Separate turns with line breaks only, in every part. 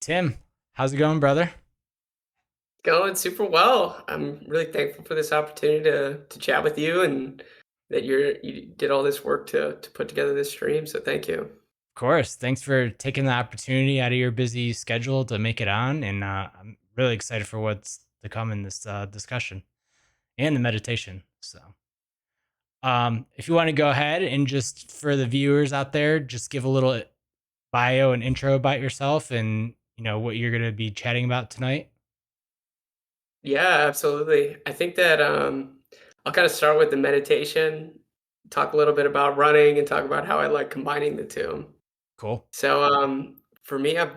Tim, how's it going, brother?
Going super well. I'm really thankful for this opportunity to chat with you and that you did all this work to put together this stream. So thank you.
Of course. Thanks for taking the opportunity out of your busy schedule to make it on. And I'm really excited for what's to come in this discussion and the meditation. So, if you want to go ahead and just for the viewers out there, just give a little bio and intro about yourself and what you're going to be chatting about tonight.
Yeah, absolutely. I think that I'll kind of start with the meditation, talk a little bit about running, and talk about how I like combining the two.
Cool.
So for me, I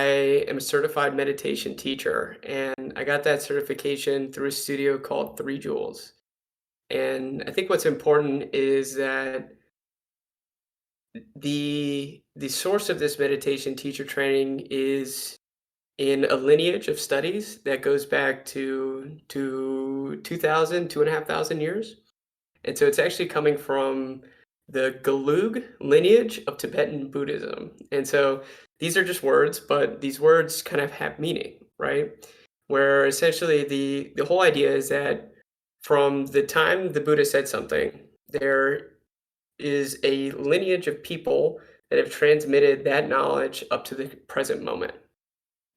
am a certified meditation teacher, and I got that certification through a studio called Three Jewels. And I think what's important is that the source of this meditation teacher training is in a lineage of studies that goes back to 2000, 2,500 years. And so it's actually coming from the Gelug lineage of Tibetan Buddhism. And so these are just words, but these words kind of have meaning, right? Where essentially the whole idea is that from the time the Buddha said something, there is a lineage of people that have transmitted that knowledge up to the present moment.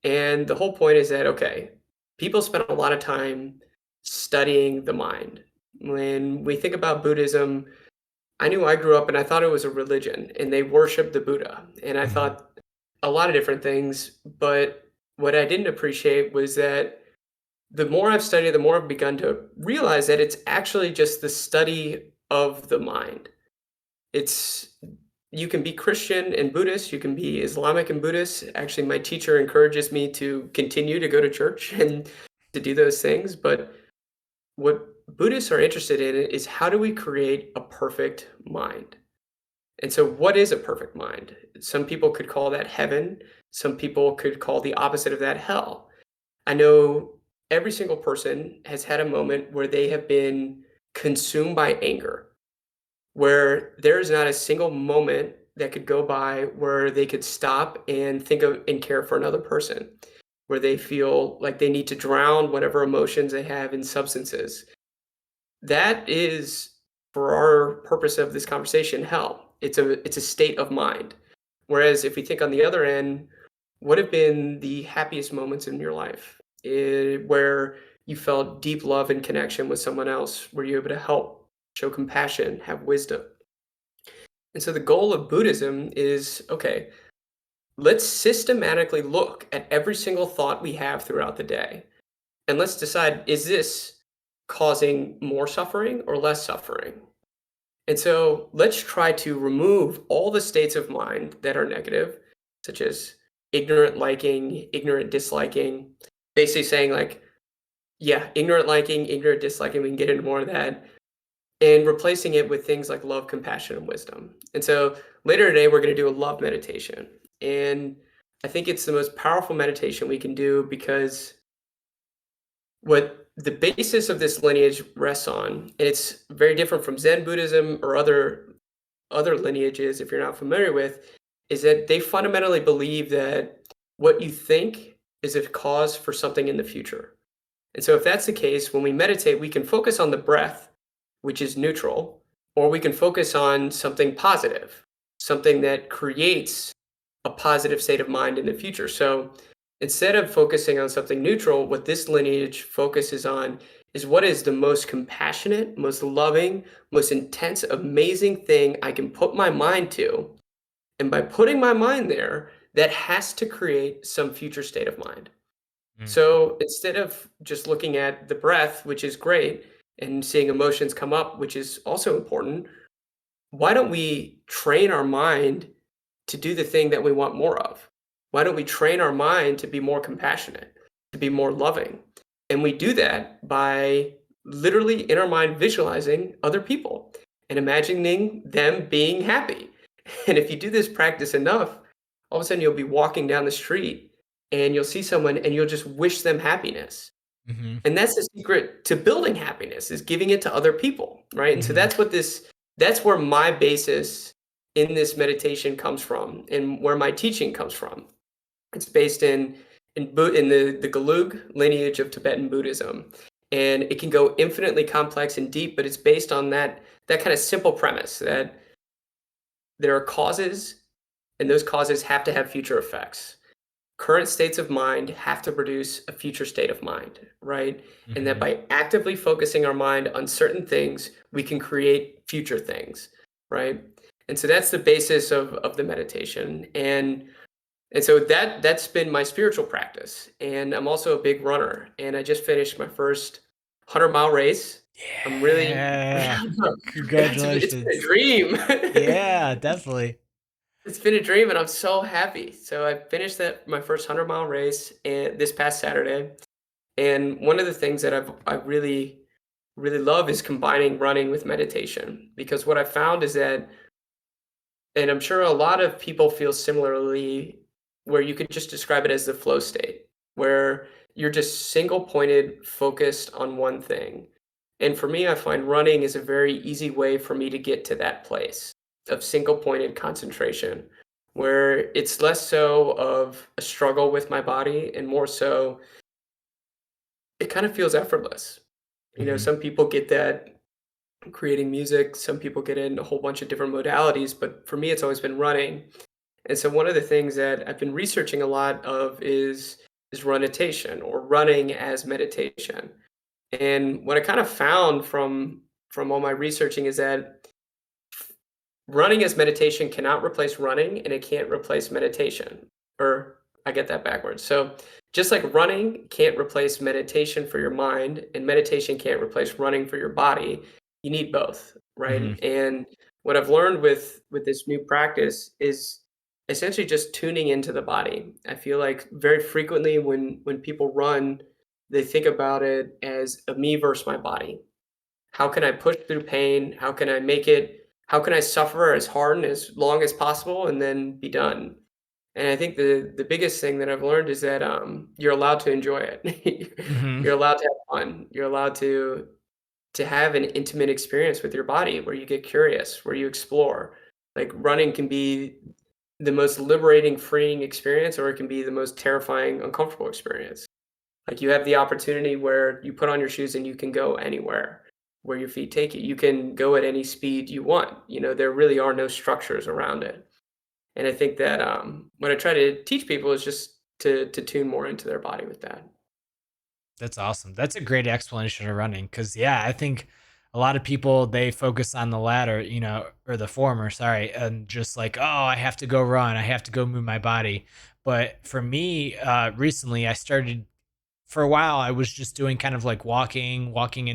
And the whole point is that, okay, people spend a lot of time studying the mind. When we think about Buddhism, I grew up and I thought it was a religion and they worshiped the Buddha. And I
Hmm.
thought a lot of different things. But what I didn't appreciate was that the more I've studied, the more I've begun to realize that it's actually just the study of the mind. It's You can be Christian and Buddhist, you can be Islamic and Buddhist. Actually, my teacher encourages me to continue to go to church and to do those things, but what Buddhists are interested in is how do we create a perfect mind? And so what is a perfect mind? Some people could call that heaven, some people could call the opposite of that hell. I know every single person has had a moment where they have been consumed by anger, where there's not a single moment that could go by where they could stop and think of and care for another person, where they feel like they need to drown whatever emotions they have in substances. That is, for our purpose of this conversation, hell. It's a state of mind. Whereas if we think on the other end, what have been the happiest moments in your life, where you felt deep love and connection with someone else? Were you able to help, show compassion, have wisdom? And so the goal of Buddhism is, okay, let's systematically look at every single thought we have throughout the day. And let's decide, is this causing more suffering or less suffering? And so let's try to remove all the states of mind that are negative, such as ignorant liking, ignorant disliking, basically saying, like, yeah, ignorant liking, ignorant disliking, we can get into more of that, and replacing it with things like love, compassion, and wisdom. And so later today, we're going to do a love meditation. And I think it's the most powerful meditation we can do because what the basis of this lineage rests on, and it's very different from Zen Buddhism or other lineages, if you're not familiar with, is that they fundamentally believe that what you think is a cause for something in the future. And so if that's the case, when we meditate, we can focus on the breath, which is neutral, or we can focus on something positive, something that creates a positive state of mind in the future. So instead of focusing on something neutral, what this lineage focuses on is what is the most compassionate, most loving, most intense, amazing thing I can put my mind to. And by putting my mind there, that has to create some future state of mind.
Mm.
So instead of just looking at the breath, which is great, and seeing emotions come up, which is also important, why don't we train our mind to do the thing that we want more of? Why don't we train our mind to be more compassionate, to be more loving? And we do that by literally in our mind visualizing other people and imagining them being happy. And if you do this practice enough, all of a sudden you'll be walking down the street and you'll see someone and you'll just wish them happiness.
Hmm.
And that's the secret to building happiness, is giving it to other people, right? And so
Hmm.
that's where my basis in this meditation comes from and where my teaching comes from. It's based in the Gelug lineage of Tibetan Buddhism, and it can go infinitely complex and deep, but it's based on that kind of simple premise that there are causes, and those causes have to have future effects. Current states of mind have to produce a future state of mind, right? And that
Hmm.
by actively focusing our mind on certain things, we can create future things, right? And so that's the basis of the meditation. And so that's been my spiritual practice. And I'm also a big runner. And I just finished my first 100-mile race. I'm really
Yeah.
it's been a
Congratulations.
dream.
Yeah, definitely.
It's been a dream, and I'm so happy. So I finished that my first 100-mile race and this past Saturday. And one of the things that I really love is combining running with meditation, because what I found is that, and I'm sure a lot of people feel similarly, where you could just describe it as the flow state, where you're just single pointed, focused on one thing. And for me, I find running is a very easy way for me to get to that place of single pointed concentration, where it's less so of a struggle with my body and more so it kind of feels effortless.
Hmm.
Some people get that creating music, some people get in a whole bunch of different modalities, but for me, it's always been running. And so one of the things that I've been researching a lot of is runation, or running as meditation. And what I kind of found from all my researching is that running as meditation cannot replace running, and it can't replace meditation. Or I get that backwards. So just like running can't replace meditation for your mind, and meditation can't replace running for your body, you need both,
Hmm.
right? And what I've learned with this new practice is essentially just tuning into the body. I feel like very frequently when people run, they think about it as a me versus my body. How can I push through pain? How can I suffer as hard and as long as possible and then be done? And I think the biggest thing that I've learned is that, you're allowed to enjoy it.
Hmm.
You're allowed to have fun. You're allowed to have an intimate experience with your body where you get curious, where you explore. Like, running can be the most liberating, freeing experience, or it can be the most terrifying, uncomfortable experience. Like, you have the opportunity where you put on your shoes and you can go anywhere where your feet take you. You can go at any speed you want. There really are no structures around it. And I think that, what I try to teach people is just to tune more into their body with that.
That's awesome. That's a great explanation of running because, yeah, I think a lot of people they focus on the latter, or the former, sorry, and just like, oh, I have to go run, I have to go move my body. But for me, recently, I started for a while. I was just doing kind of like walking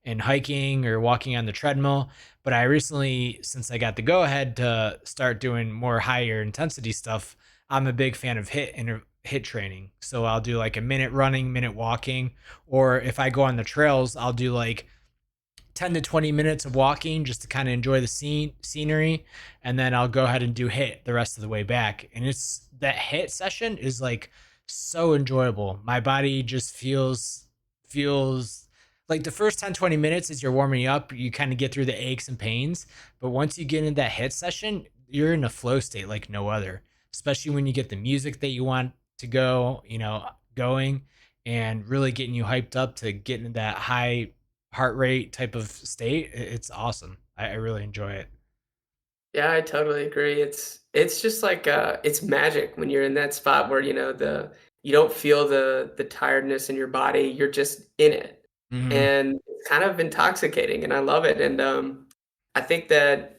and hiking or walking on the treadmill. But I recently, since I got the go ahead to start doing more higher intensity stuff, I'm a big fan of hit training. So I'll do like a minute running, minute walking, or if I go on the trails, I'll do like 10 to 20 minutes of walking just to kind of enjoy the scenery, and then I'll go ahead and do hit the rest of the way back. And it's that hit session is like so enjoyable. My body just feels like the first 10-20 minutes as you're warming up, you kind of get through the aches and pains, but once you get into that hit session, you're in a flow state like no other, especially when you get the music that you want to go, going, and really getting you hyped up to get into that high heart rate type of state. It's awesome. I really enjoy it.
Yeah, I totally agree. It's just like, it's magic when you're in that spot where, you don't feel the tiredness in your body, you're just in it.
Hmm.
And it's kind of intoxicating, and I love it. And, I think that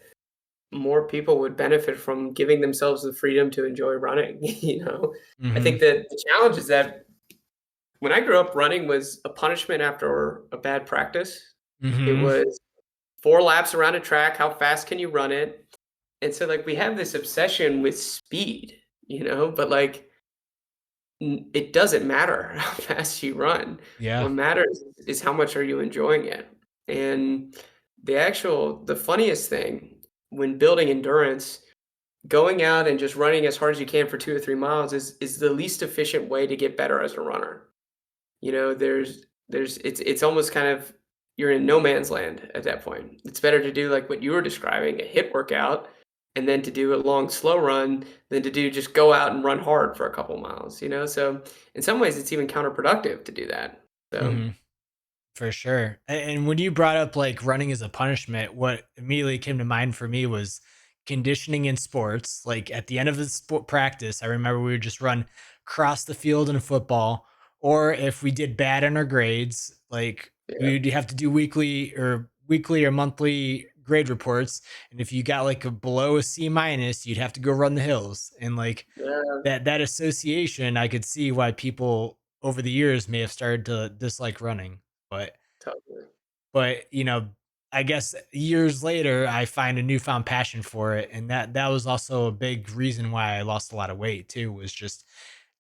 more people would benefit from giving themselves the freedom to enjoy running, you know? I
Hmm.
think that the challenge is that when I grew up, running was a punishment after a bad practice. It
Hmm.
was 4 laps around a track, how fast can you run it? And so, like, we have this obsession with speed, but, like, it doesn't matter how fast you run.
Yeah.
What matters is how much are you enjoying it. And the funniest thing when building endurance, going out and just running as hard as you can for 2 or 3 miles is the least efficient way to get better as a runner. It's almost kind of, you're in no man's land at that point. It's better to do like what you were describing, a hit workout, and then to do a long slow run than to do just go out and run hard for a couple miles, you know? So in some ways it's even counterproductive to do that. So
Mhm. For sure. And when you brought up like running as a punishment, what immediately came to mind for me was conditioning in sports. Like at the end of the sport practice, I remember we would just run across the field in football. Or if we did bad in our grades, like
yeah,
we'd have to do weekly or monthly grade reports. And if you got like a below a C minus, you'd have to go run the hills. And like
yeah,
that association, I could see why people over the years may have started to dislike running. But
totally.
I guess years later, I find a newfound passion for it, and that was also a big reason why I lost a lot of weight too, was just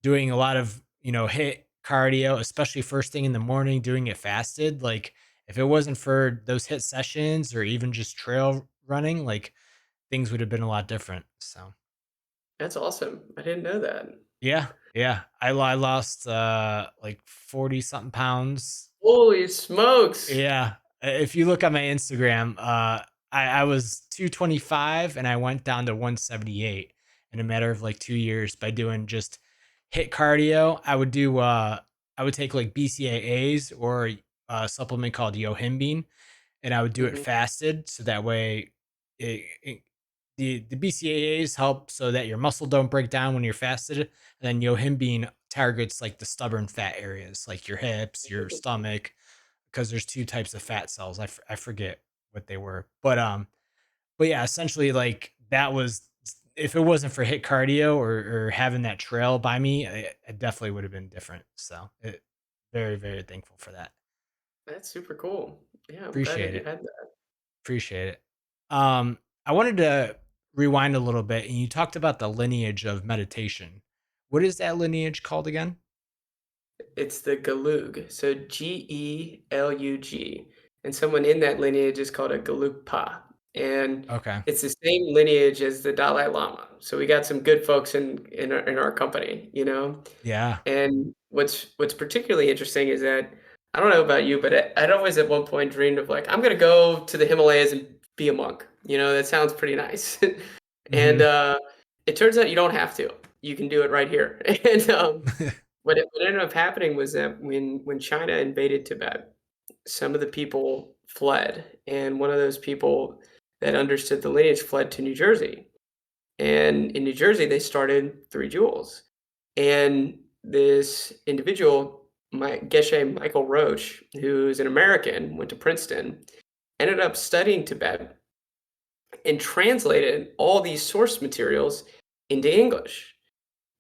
doing a lot of, hit cardio, especially first thing in the morning, doing it fasted. Like, if it wasn't for those hit sessions or even just trail running, like, things would have been a lot different, so
That's awesome. I didn't know that.
yeah, yeah. I lost, like 40 something pounds.
Holy smokes.
Yeah, if you look at my Instagram, I was 225 and I went down to 178 in a matter of like 2 years by doing just hit cardio. I would take like BCAAs or a supplement called yohimbine, and I would do it
Mhm.
fasted so that way it the BCAAs help so that your muscle don't break down when you're fasted, and then yohimbine targets like the stubborn fat areas like your hips, your stomach, because there's 2 types of fat cells. I forget what they were, but yeah, essentially, like, that was if it wasn't for hit cardio or having that trail by me, it definitely would have been different. So, very, very thankful for that.
That's super cool. Yeah, I'm glad that
Appreciate
you
it.
had that.
Appreciate it. I wanted to rewind a little bit, and you talked about the lineage of meditation. What is that lineage called again?
It's the Gelug, so Gelug, and someone in that lineage is called a Gelugpa, and
Okay.
it's the same lineage as the Dalai Lama. So we got some good folks in our company, you know?
Yeah.
And what's particularly interesting is that I don't know about you, but I'd always at one point dreamed of like, I'm gonna go to the Himalayas and be a monk. You know, that sounds pretty nice. And
Mhm.
it turns out you don't have to. You can do it right here. And what ended up happening was that when China invaded Tibet, some of the people fled, and one of those people that understood the lineage fled to New Jersey. And in New Jersey, they started Three Jewels. And this individual, Geshe Michael Roach, who's an American, went to Princeton, ended up studying Tibet and translated all these source materials into English.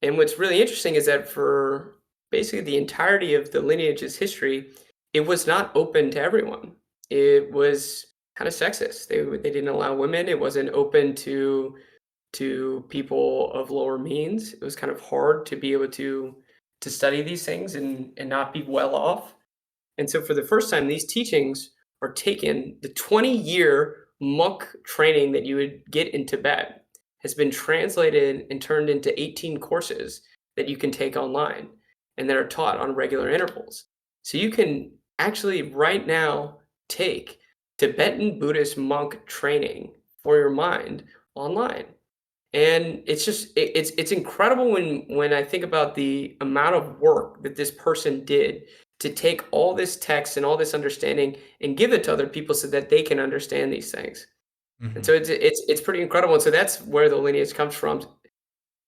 And what's really interesting is that for basically the entirety of the lineage's history, it was not open to everyone. It was kind of sexist. They didn't allow women. It wasn't open to people of lower means. It was kind of hard to be able to study these things and not be well off. And so for the first time, these teachings are taken, the 20-year monk training that you would get in Tibet has been translated and turned into 18 courses that you can take online and that are taught on regular intervals. So you can actually right now take Tibetan Buddhist monk training for your mind online. And it's just it's incredible when I think about the amount of work that this person did to take all this text and all this understanding and give it to other people so that they can understand these things. And
Mhm.
so it's pretty incredible. And so that's where the lineage comes from,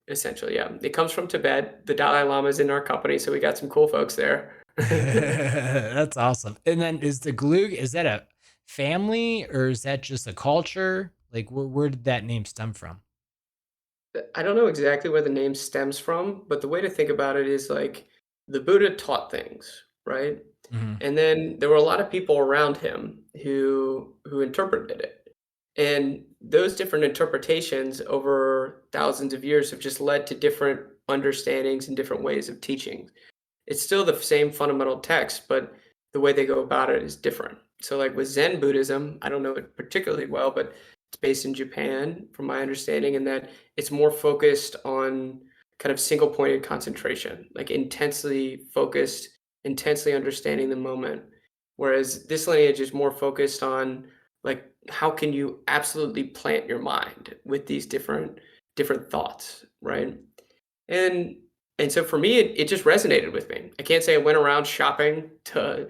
essentially. Yeah, it comes from Tibet. The Dalai Lama is in our company, so we got some cool folks there.
That's awesome. And then is the glug is that a family or is that just a culture? Like where did that name stem from?
I don't know exactly where the name stems from, but the way to think about it is like the Buddha taught things, right?
Mhm.
And then there were a lot of people around him who interpreted it. And those different interpretations over thousands of years have just led to different understandings and different ways of teaching. It's still the same fundamental text, but the way they go about it is different. So, like with Zen Buddhism, I don't know it particularly well, but it's based in Japan, from my understanding, and that it's more focused on kind of single pointed concentration, like intensely focused, intensely understanding the moment. Whereas this lineage is more focused on like how can you absolutely plant your mind with these different thoughts, right? And and so for me, it just resonated with me. I can't say I went around shopping to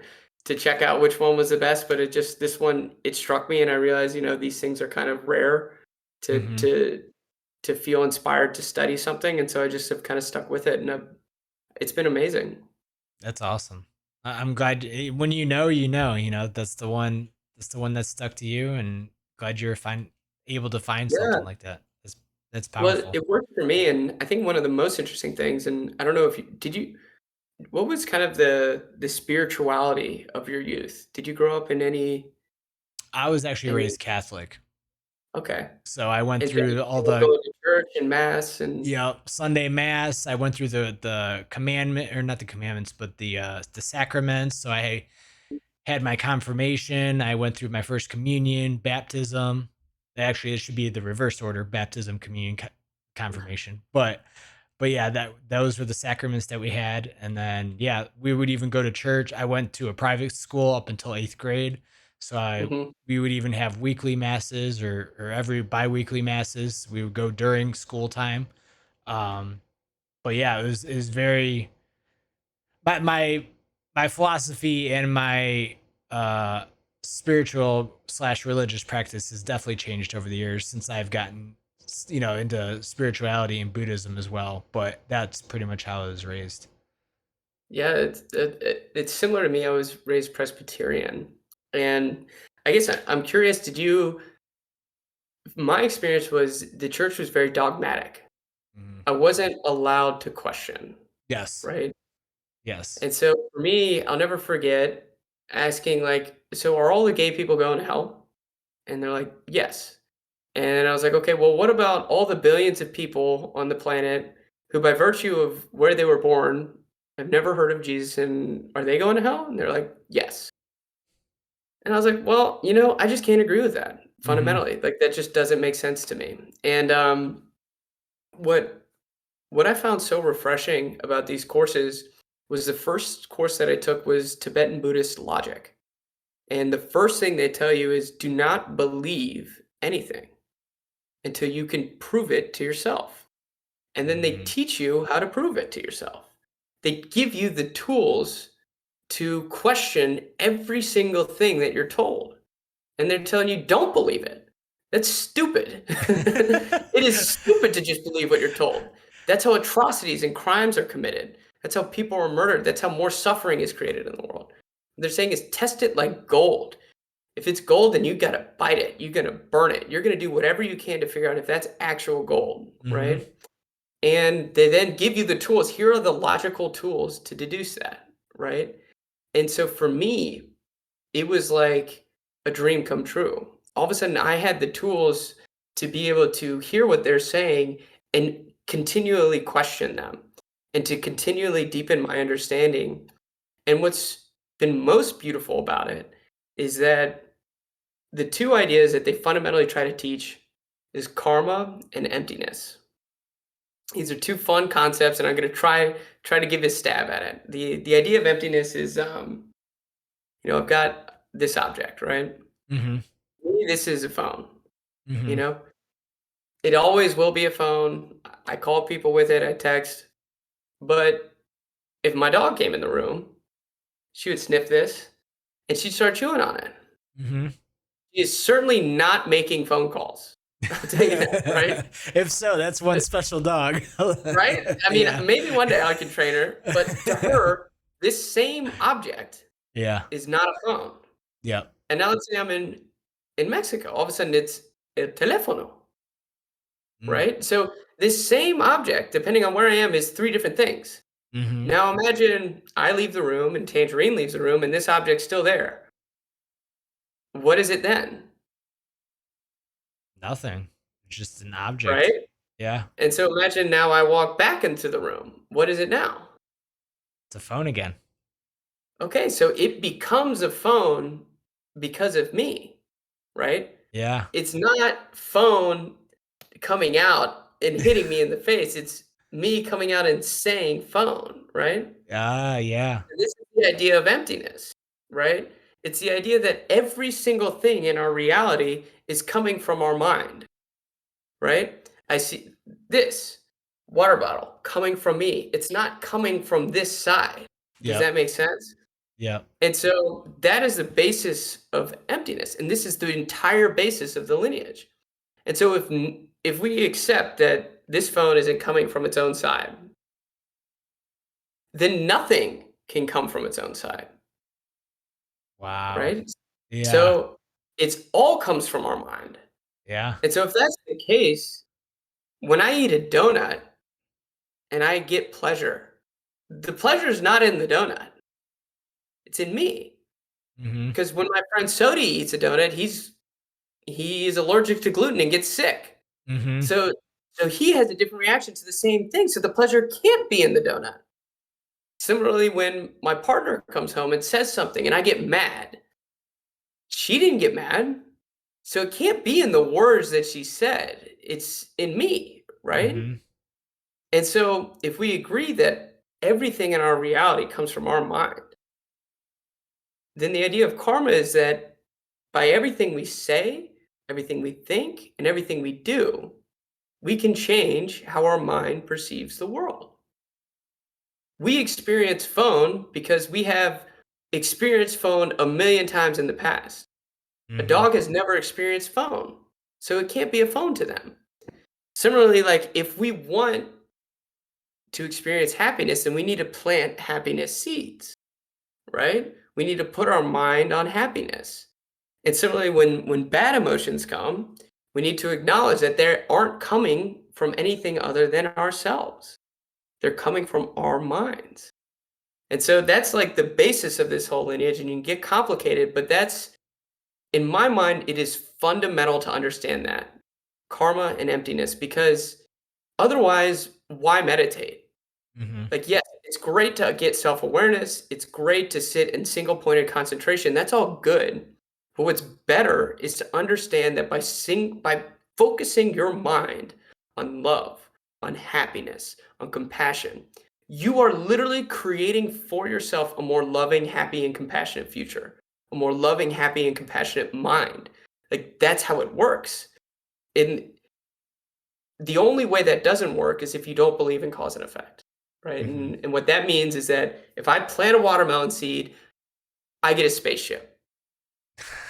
check out which one was the best, but it just this one it struck me, and I realized, these things are kind of rare to
Mhm.
to to feel inspired to study something, and so I just have kind of stuck with it, and it's been amazing.
That's awesome. I'm glad when you know, that's the one that stuck to you, and glad you're able to find
Yeah.
something like that. That's
Well,
powerful.
it worked for me, and I think one of the most interesting things, and I don't know if you what was kind of the spirituality of your youth? Did you grow up in
I was actually
any
raised Catholic,
okay.
so I went
And then
through
you
all
were
the
going to church and mass and
Sunday mass. I went through the commandment, or not the commandments, but the sacraments. So I had my confirmation. I went through my first communion, baptism. Actually, it should be the reverse order: baptism, communion, confirmation. But yeah, those were the sacraments that we had, and then yeah, we would even go to church. I went to a private school up until 8th grade, so I
mhm.
we would even have weekly masses, or every biweekly masses. We would go during school time. Um, but yeah, it was very my philosophy and my uh spiritual slash religious practice has definitely changed over the years since I've gotten into spirituality and Buddhism as well. But that's pretty much how I was raised.
Yeah, it's similar to me. I was raised Presbyterian, and I guess I'm curious, did you my experience was the church was very dogmatic.
Mhm.
I wasn't allowed to question,
Yes.
right?
Yes.
And so for me, I'll never forget asking like, "So are all the gay people going to hell?" And they're like, "Yes." And I was like, "Okay, well, what about all the billions of people on the planet who, by virtue of where they were born, have never heard of Jesus, and are they going to hell?" And they're like, "Yes." And I was like, "Well, I just can't agree with that
Hmm.
fundamentally. Like, that just doesn't make sense to me." And what what I found so refreshing about these courses was the first course that I took was Tibetan Buddhist logic. And the first thing they tell you is do not believe anything until you can prove it to yourself. And then they
Hmm.
teach you how to prove it to yourself. They give you the tools to question every single thing that you're told. And they're telling you, don't believe it. That's stupid. It is stupid to just believe what you're told. That's how atrocities and crimes are committed. That's how people are murdered. That's how more suffering is created in the world. They're saying is test it like gold. If it's gold, then you gotta bite it. You're gonna burn it. You're gonna do whatever you can to figure out if that's actual gold,
Hmm.
right? And they then give you the tools. Here are the logical tools to deduce that, right? And so for me, it was like a dream come true. All of a sudden, I had the tools to be able to hear what they're saying and continually question them and to continually deepen my understanding. And what's been most beautiful about it is that the two ideas that they fundamentally try to teach is karma and emptiness. These are two fun concepts, and I'm going to try to give a stab at it. The idea of emptiness is, I've got this object, right?
Hmm.
Maybe this is a phone, you
Hmm.
know? It always will be a phone. I call people with it, I text. But if my dog came in the room, she would sniff this and she'd start chewing on it.
Hmm.
She is certainly not making phone calls. I'll tell you that, right?
If so, that's one special dog.
Right? I mean,
Yeah.
maybe one day I can train her, but to her, this same object
Yeah.
is not a phone.
Yep.
And now let's say I'm in Mexico. All of a sudden it's a teléfono,
Mm.
right? So this same object, depending on where I am, is three different things.
Mhm.
Now imagine I leave the room and Tangerine leaves the room and this object's still there. What is it then?
Nothing. It's just an object.
Right?
Yeah.
And so imagine now I walk back into the room. What is it now?
It's a phone again.
Okay, so it becomes a phone because of me, right?
Yeah.
It's not phone coming out and hitting me in the face. It's me coming out and saying phone, right?
Ah, yeah.
And this is the idea of emptiness, right? It's the idea that every single thing in our reality is coming from our mind, right? I see this water bottle coming from me. It's not coming from this side. Does
Yep.
that make sense?
Yep.
And so that is the basis of emptiness, and this is the entire basis of the lineage. And so if we accept that this phone isn't coming from its own side, then nothing can come from its own side,
Wow.
right?
Yeah.
So it's all comes from our mind.
Yeah.
And so if that's the case, when I eat a donut and I get pleasure, the pleasure is not in the donut. It's in me.
Mhm.
Because when my friend Sodi eats a donut, he is allergic to gluten and gets sick.
Mhm.
So so he has a different reaction to the same thing. So the pleasure can't be in the donut. Similarly, when my partner comes home and says something and I get mad, she didn't get mad. So it can't be in the words that she said. It's in me, right?
Mhm.
And so if we agree that everything in our reality comes from our mind, then the idea of karma is that by everything we say, everything we think, and everything we do, we can change how our mind perceives the world. We experience phone because we have experienced phone a million times in the past. A
Mhm.
dog has never experienced phone, so it can't be a phone to them. Similarly, like if we want to experience happiness, then we need to plant happiness seeds, right? We need to put our mind on happiness. And similarly, when bad emotions come, we need to acknowledge that they aren't coming from anything other than ourselves. They're coming from our minds. And so that's like the basis of this whole lineage, and you can get complicated, but that's in my mind, it is fundamental to understand that karma and emptiness, because otherwise, why meditate?
Mhm.
Like, yes, it's great to get self awareness. It's great to sit in single pointed concentration. That's all good. But what's better is to understand that by focusing your mind on love, on happiness, on compassion, you are literally creating for yourself a more loving, happy, and compassionate future, a more loving, happy, and compassionate mind. Like that's how it works. And the only way that doesn't work is if you don't believe in cause and effect, right?
Mhm.
And what that means is that if I plant a watermelon seed, I get a spaceship.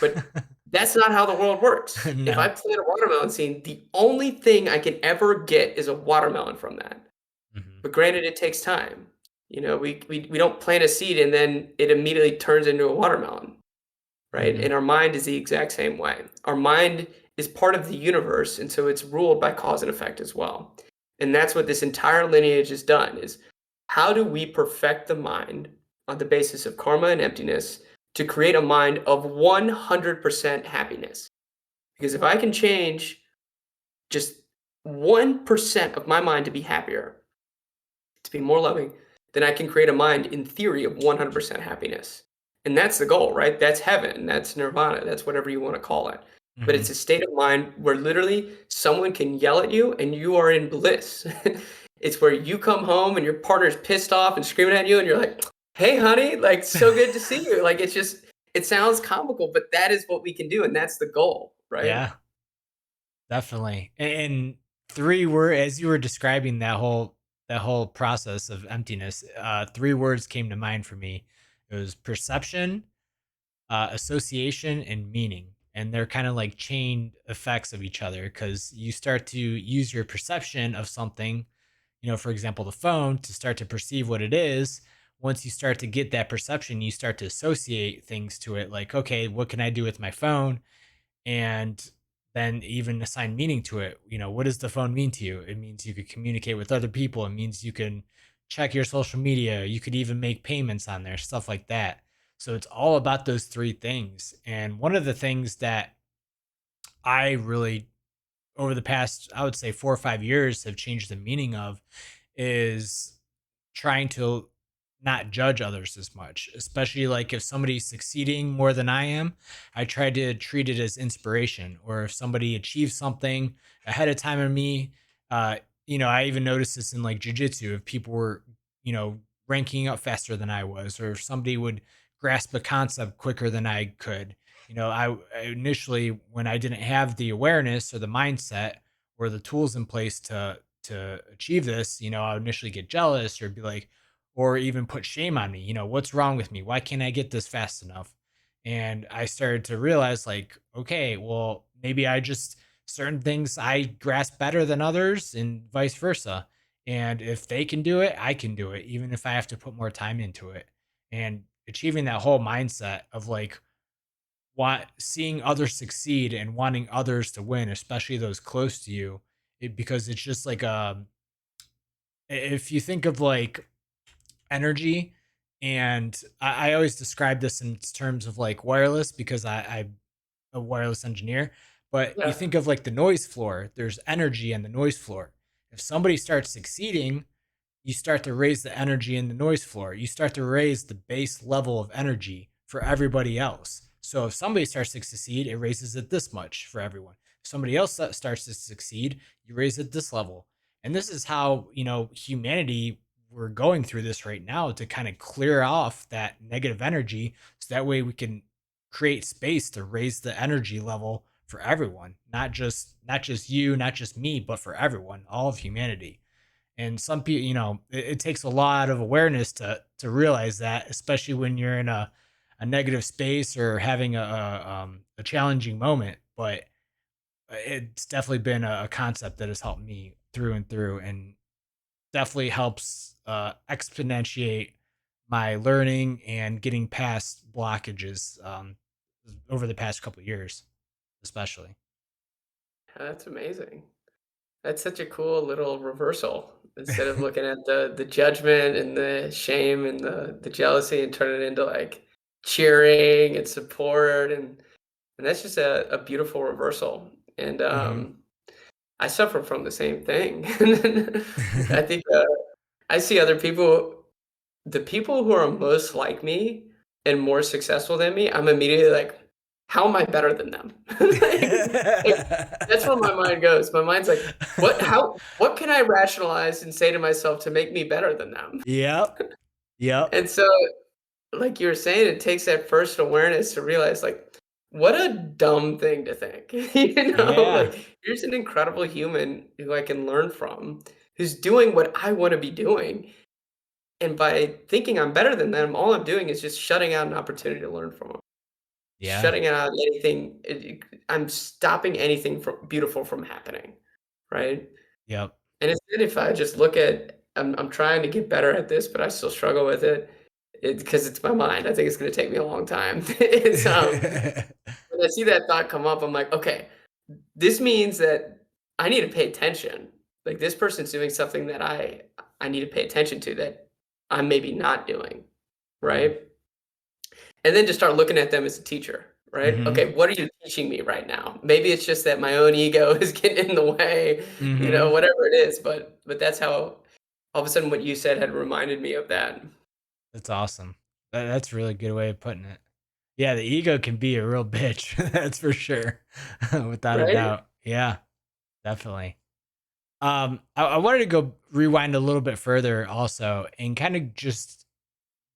But that's not how the world works. If I
No.
plant a watermelon seed, the only thing I can ever get is a watermelon from that.
Mhm.
But granted, it takes time. You know, we don't plant a seed and then it immediately turns into a watermelon, right?
Mhm.
And our mind is the exact same way. Our mind is part of the universe, and so it's ruled by cause and effect as well. And that's what this entire lineage has done is how do we perfect the mind on the basis of karma and emptiness to create a mind of 100% happiness? Because if I can change just 1% of my mind to be happier, to be more loving, then I can create a mind in theory of 100% happiness. And that's the goal, right? That's heaven, that's nirvana, that's whatever you want to call it. But it's
Mhm.
a state of mind where literally someone can yell at you and you are in bliss. It's where you come home and your partner's pissed off and screaming at you and you're like, "Hey honey, like so good to see you." Like it's just it sounds comical, but that is what we can do and that's the goal, right?
Yeah, definitely. And 3 were as you were describing that whole process of emptiness, 3 words came to mind for me. It was perception, association, and meaning. And they're kind of like chain effects of each other because you start to use your perception of something, for example, the phone, to start to perceive what it is. Once you start to get that perception, you start to associate things to it like, okay, what can I do with my phone? And then even assign meaning to it. What does the phone mean to you? It means you could communicate with other people. It means you can check your social media. You could even make payments on there, stuff like that. So it's all about those 3 things. And one of the things that I really, over the past, I would say 4 or 5 years, have changed the meaning of is trying to not judge others as much, especially like if somebody's succeeding more than I am, I try to treat it as inspiration. Or if somebody achieves something ahead of time of me, uh, I even noticed this in like jujitsu. If people were, you know, ranking up faster than I was, or if somebody would grasp a concept quicker than I could. I initially, when I didn't have the awareness or the mindset or the tools in place to achieve this, I would initially get jealous or be like, or even put shame on me. What's wrong with me? Why can't I get this fast enough? And I started to realize, like, okay, well, maybe I just certain things I grasp better than others, and vice versa. And if they can do it, I can do it, even if I have to put more time into it. And achieving that whole mindset of like seeing others succeed and wanting others to win, especially those close to you, because it's just like if you think of like energy, and I always describe this in terms of like wireless because I'm a wireless engineer. But you
Yeah.
think of like the noise floor, there's energy on the noise floor. If somebody starts succeeding, you start to raise the energy in the noise floor. You start to raise the base level of energy for everybody else. So if somebody starts to succeed, it raises it this much for everyone. If somebody else starts to succeed, you raise it this level. And this is how, humanity, we're going through this right now to kind of clear off that negative energy so that way we can create space to raise the energy level for everyone, not just you, not just me, but for everyone, all of humanity. And some people, it takes a lot of awareness to realize that, especially when you're in a negative space or having a challenging moment. But it's definitely been a concept that has helped me through and through, and definitely helps exponentiate my learning and getting past blockages over the past couple of years, especially.
That's amazing. That's such a cool little reversal. Instead of looking at the judgment and the shame and the jealousy and turn it into like cheering and support and that's just a beautiful reversal. And
Hmm.
I suffer from the same thing. And then I think I see other people, the people who are most like me and more successful than me, I'm immediately like, how am I better than them? Like, that's where my mind goes. My mind's like, what can I rationalize and say to myself to make me better than them?
Yep. Yep.
And so, like you were saying, it takes that first awareness to realize, like, what a dumb thing to think.
Yeah.
Like, here's an incredible human who I can learn from, who's doing what I want to be doing. And by thinking I'm better than them, all I'm doing is just shutting out an opportunity to learn from them.
Yeah.
Shutting out anything, I'm stopping anything from beautiful from happening, right?
Yep.
And instead, if I just look at, I'm trying to get better at this, but I still struggle with it. Because it's my mind. I think it's going to take me a long time. It's when I see that thought come up, I'm like, okay, this means that I need to pay attention. Like this person's doing something that I need to pay attention to that I'm maybe not doing,
Mhm.
right? And then just start looking at them as a teacher, right?
Mhm.
Okay, what are you teaching me right now? Maybe it's just that my own ego is getting in the way,
Mhm.
whatever it is, but that's how all of a sudden what you said had reminded me of that,
That's awesome. That's a really good way of putting it. Yeah, the ego can be a real bitch. That's for sure. Without a
right?
doubt. Yeah, definitely. I wanted to go rewind a little bit further also and kind of just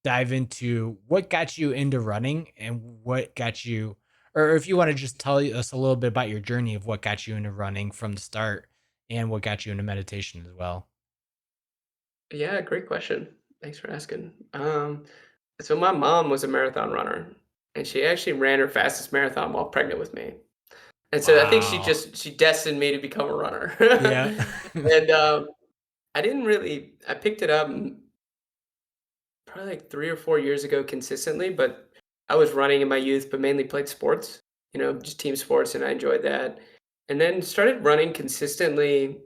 dive into what got you into running and what got you, or if you want to just tell us a little bit about your journey of what got you into running from the start and what got you into meditation as well.
Yeah, great question. Thanks for asking. So my mom was a marathon runner, and she actually ran her fastest marathon while pregnant with me. And so I think
Wow.
she destined me to become a runner.
Yeah.
And I didn't really I picked it up probably like 3 or 4 years ago consistently, but I was running in my youth, but mainly played sports, just team sports, and I enjoyed that. And then started running consistently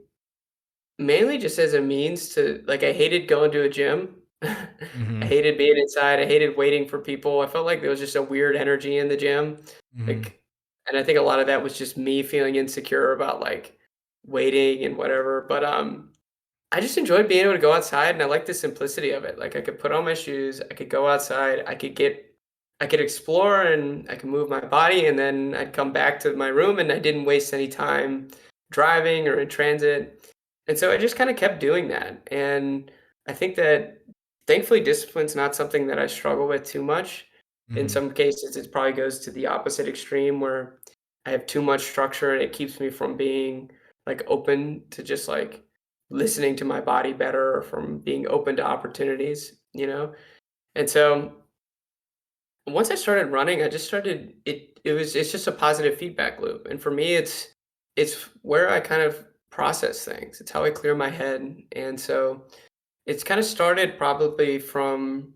mainly just as a means to like, I hated going to a gym. I
Mhm.
hated being inside, I hated waiting for people, I felt like there was just a weird energy in the gym,
Mhm.
like and I think a lot of that was just me feeling insecure about, like, waiting and whatever, but, I just enjoyed being able to go outside, and I like the simplicity of it, like, I could put on my shoes, I could go outside, I could explore, and I could move my body, and then I'd come back to my room, and I didn't waste any time driving or in transit. And so I just kinda kept doing that, and I think that, thankfully, discipline's not something that I struggle with too much, In
Mhm.
some cases, it probably goes to the opposite extreme where I have too much structure and it keeps me from being like open to just like listening to my body better or from being open to opportunities, you know? And so once I started running, I just started it's just a positive feedback loop. And for me, it's where I kind of process things. It's how I clear my head. And so it's kind of started probably from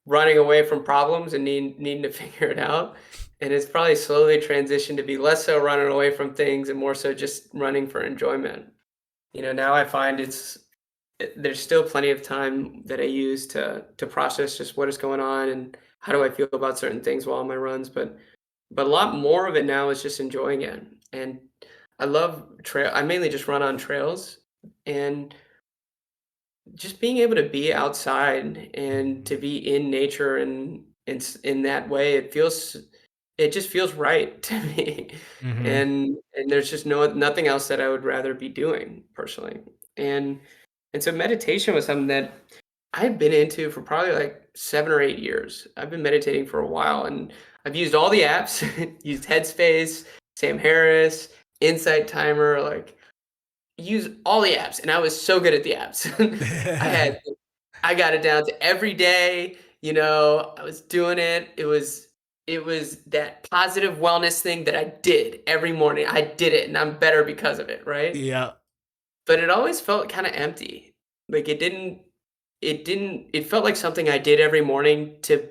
running away from problems and needing to figure it out. And it's probably slowly transitioned to be less so running away from things and more so just running for enjoyment. Now I find there's still plenty of time that I use to process just what is going on and how do I feel about certain things while on my runs. But a lot more of it now is just enjoying it. And I love trail. I mainly just run on trails, and just being able to be outside and
Mhm.
to be in nature and in that way, it just feels right to me.
Mhm.
And there's just nothing else that I would rather be doing personally. And and so meditation was something that I had been into for probably like 7 or 8 years. I've been meditating for a while, and I've used all the apps, used Headspace, Sam Harris, Insight Timer, like use all the apps, and I was so good at the apps. I had I got it down to every day, I was doing it. It was that positive wellness thing that I did every morning. I did it and I'm better because of it, right?
Yeah.
But it always felt kind of empty. Like it felt like something I did every morning to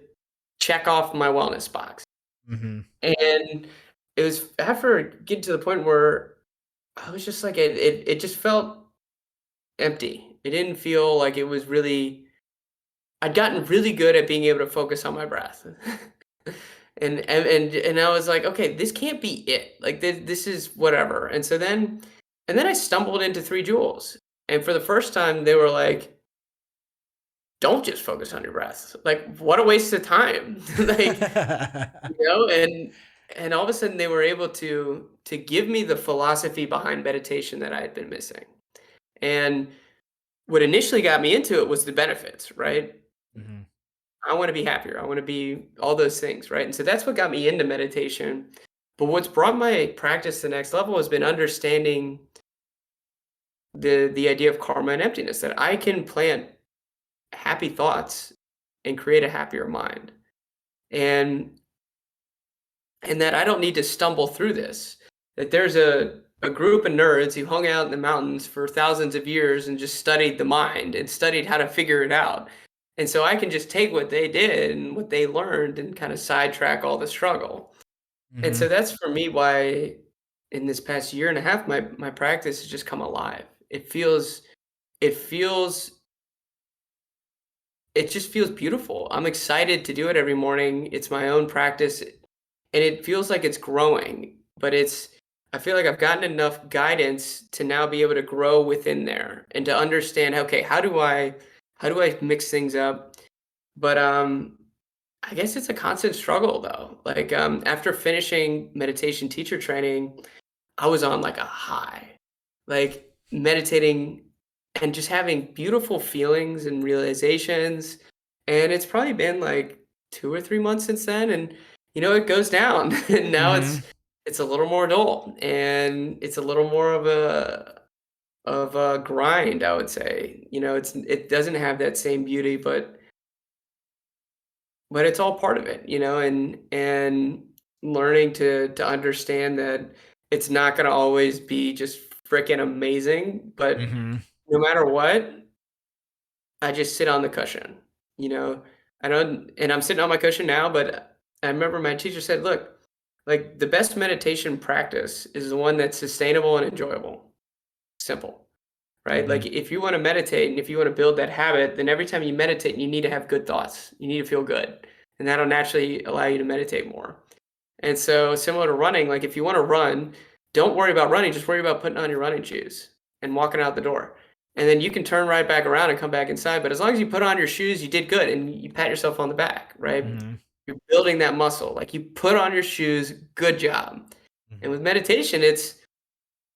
check off my wellness box.
Mhm.
And it was after getting to the point where I was just like it just felt empty. It didn't feel like it was really I'd gotten really good at being able to focus on my breath. And I was like, "Okay, this can't be it. Like, this is whatever." And then I stumbled into 3 Jewels, and for the first time, they were like, "Don't just focus on your breath. Like, what a waste of time." Like, and all of a sudden, they were able to give me the philosophy behind meditation that I had been missing. And what initially got me into it was the benefits, right?
Mhm.
I want to be happier. I want to be all those things, right? And so that's what got me into meditation. But what's brought my practice to the next level has been understanding the idea of karma and emptiness, that I can plant happy thoughts and create a happier mind. And and that I don't need to stumble through this. That there's a group of nerds who hung out in the mountains for thousands of years and just studied the mind and studied how to figure it out. And so I can just take what they did and what they learned and kind of sidetrack all the struggle. And so
Mhm.
that's for me why in this past year and a half my practice has just come alive. It feels it just feels beautiful. I'm excited to do it every morning. It's my own practice and it feels like it's growing, but I feel like I've gotten enough guidance to now be able to grow within there and to understand, okay, how do I mix things up? But I guess it's a constant struggle though. Like after finishing meditation teacher training, I was on like a high. Like meditating and just having beautiful feelings and realizations. And it's probably been like 2 or 3 months since then. And it goes down. And now it's
Mhm.
it's a little more dull and it's a little more of a grind, I would say. It doesn't have that same beauty, but it's all part of it, and learning to understand that it's not gonna always be just freaking amazing, but
Mhm.
no matter what, I just sit on the cushion, you know? I don't and I'm sitting on my cushion now, but I remember my teacher said, "Look, like, the best meditation practice is the one that's sustainable and enjoyable. Simple." Right? Like,
Mhm.
if you wanna meditate and if you wanna build that habit, then every time you meditate, you need to have good thoughts. You need to feel good, and that'll naturally allow you to meditate more. And so, similar to running, like, if you wanna run, don't worry about running, just worry about putting on your running shoes and walking out the door. And then you can turn right back around and come back inside, but as long as you put on your shoes, you did good, and you pat yourself on the back, right?
Mhm.
You're building that muscle. Like, you put on your shoes, good job. And
Mhm.
with meditation, it's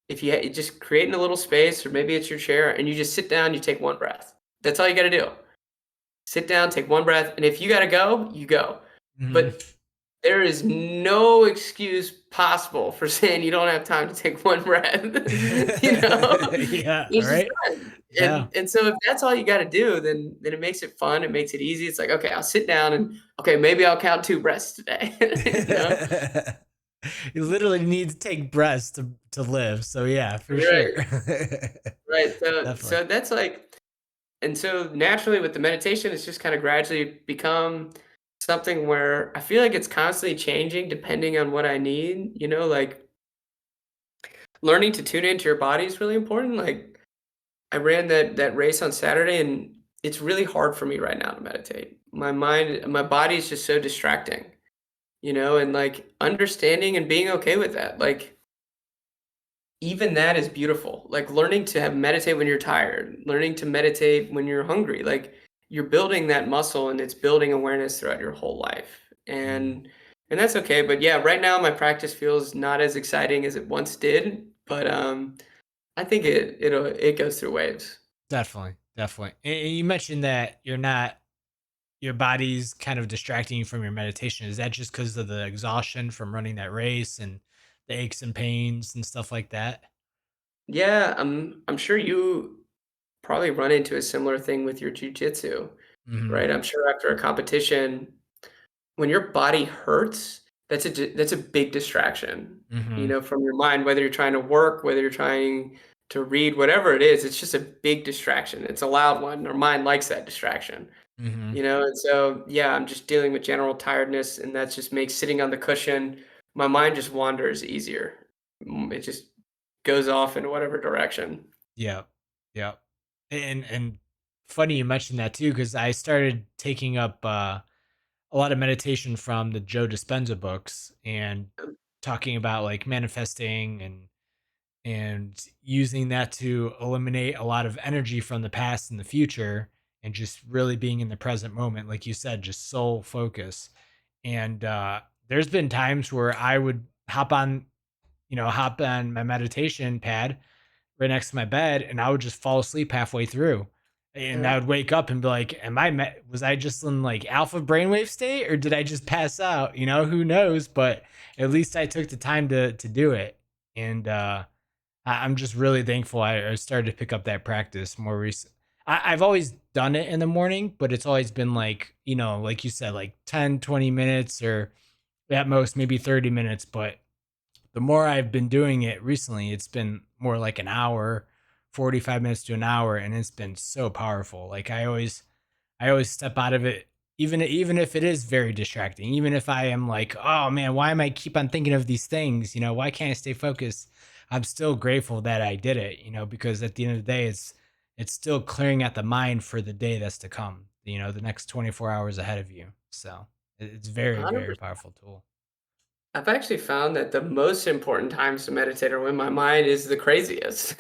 if you just creating a little space, or maybe it's your chair, and you just sit down, you take one breath. That's all you got to do. Sit down, take one breath, and if you got to go, you go.
Mhm.
But there is no excuse possible for saying you don't have time to take one breath. You know?
Yeah,
There's just
right?
none.
Yeah.
And so if that's all you gotta do, then it makes it fun, it makes it easy. It's like, "Okay, I'll sit down and, okay, maybe I'll count 2 breaths today." You know?
You literally need to take breaths to live, so yeah, for sure.
Right, right. So
Definitely.
so that's like, and so naturally with the meditation, it's just kinda gradually become something where I feel like it's constantly changing depending on what I need, like, learning to tune into your body is really important. Like, I ran that race on Saturday, and it's really hard for me right now to meditate. My body is just so distracting, and, like, understanding and being okay with that. Like, even that is beautiful. Like, learning to have meditate when you're tired, learning to meditate when you're hungry. Like, you're building that muscle, and it's building awareness throughout your whole life.
Mm,
And that's okay. But yeah, right now my practice feels not as exciting as it once did, but I think it goes through waves.
definitely, definitely. And you mentioned that your body's kind of distracting you from your meditation. Is that just because of the exhaustion from running that race and the aches and pains and stuff like that?
Yeah, I'm sure you probably run into a similar thing with your jujitsu,
Mhm,
right? I'm sure after a competition, when your body hurts, that's a big distraction,
mhm,
from your mind, whether you're trying to work, whether you're trying to read, whatever it is, it's just a big distraction. It's a loud one. Our mind likes that distraction,
mhm.
and so, yeah, I'm just dealing with general tiredness, and that just makes sitting on the cushion, my mind just wanders easier. It just goes off in whatever direction.
Yep, yep. And funny you mentioned that too, because I started taking up, a lot of meditation from the Joe Dispenza books and talking about, like, manifesting and using that to eliminate a lot of energy from the past and the future and just really being in the present moment, like you said, just soul focus. And there's been times where I would hop on my meditation pad right next to my bed and I would just fall asleep halfway through. And
Yeah.
I would wake up and be like, was I just in like alpha brainwave state or did I just pass out? Who knows? But at least I took the time to do it. And I'm just really thankful I started to pick up that practice more recent. I've always done it in the morning, but it's always been like, like you said, like 10, 20 minutes or at most maybe 30 minutes. But the more I've been doing it recently, it's been more like an hour, 45 minutes to an hour. And it's been so powerful. Like I always step out of it, even if it is very distracting, even if I am like, oh man, why am I keep on thinking of these things? Why can't I stay focused? I'm still grateful that I did it, because at the end of the day, it's still clearing out the mind for the day that's to come, the next 24 hours ahead of you. So it's very, very
100%.
powerful tool.
I've actually found that the most important times to meditate are when my mind is the craziest.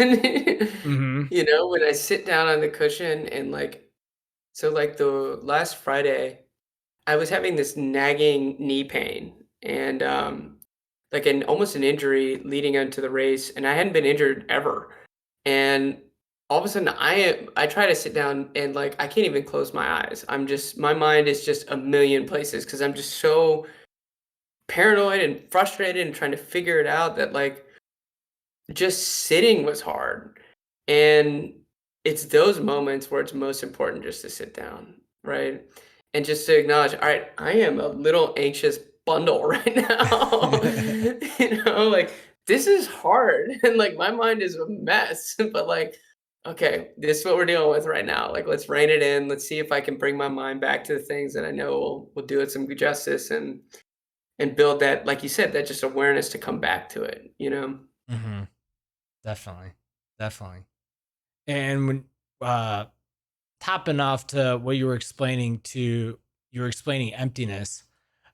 Hmm.
When I sit down on the cushion and, like, so, like, the last Friday, I was having this nagging knee pain and, like, almost an injury leading into the race, and I hadn't been injured ever. And all of a sudden, I try to sit down and, like, I can't even close my eyes. My mind is just a million places because I'm just so paranoid and frustrated and trying to figure it out that, like, just sitting was hard. And it's those moments where it's most important just to sit down, right? And just to acknowledge, all right, I am a little anxious bundle right now. Like, this is hard. And, like, my mind is a mess. But, like, okay, this is what we're dealing with right now. Like, let's rein it in. Let's see if I can bring my mind back to the things that I know will do it some good justice, and build that, like you said, that just awareness to come back to it.
Hmm. Definitely, definitely. And when uh topping off to what you were explaining emptiness.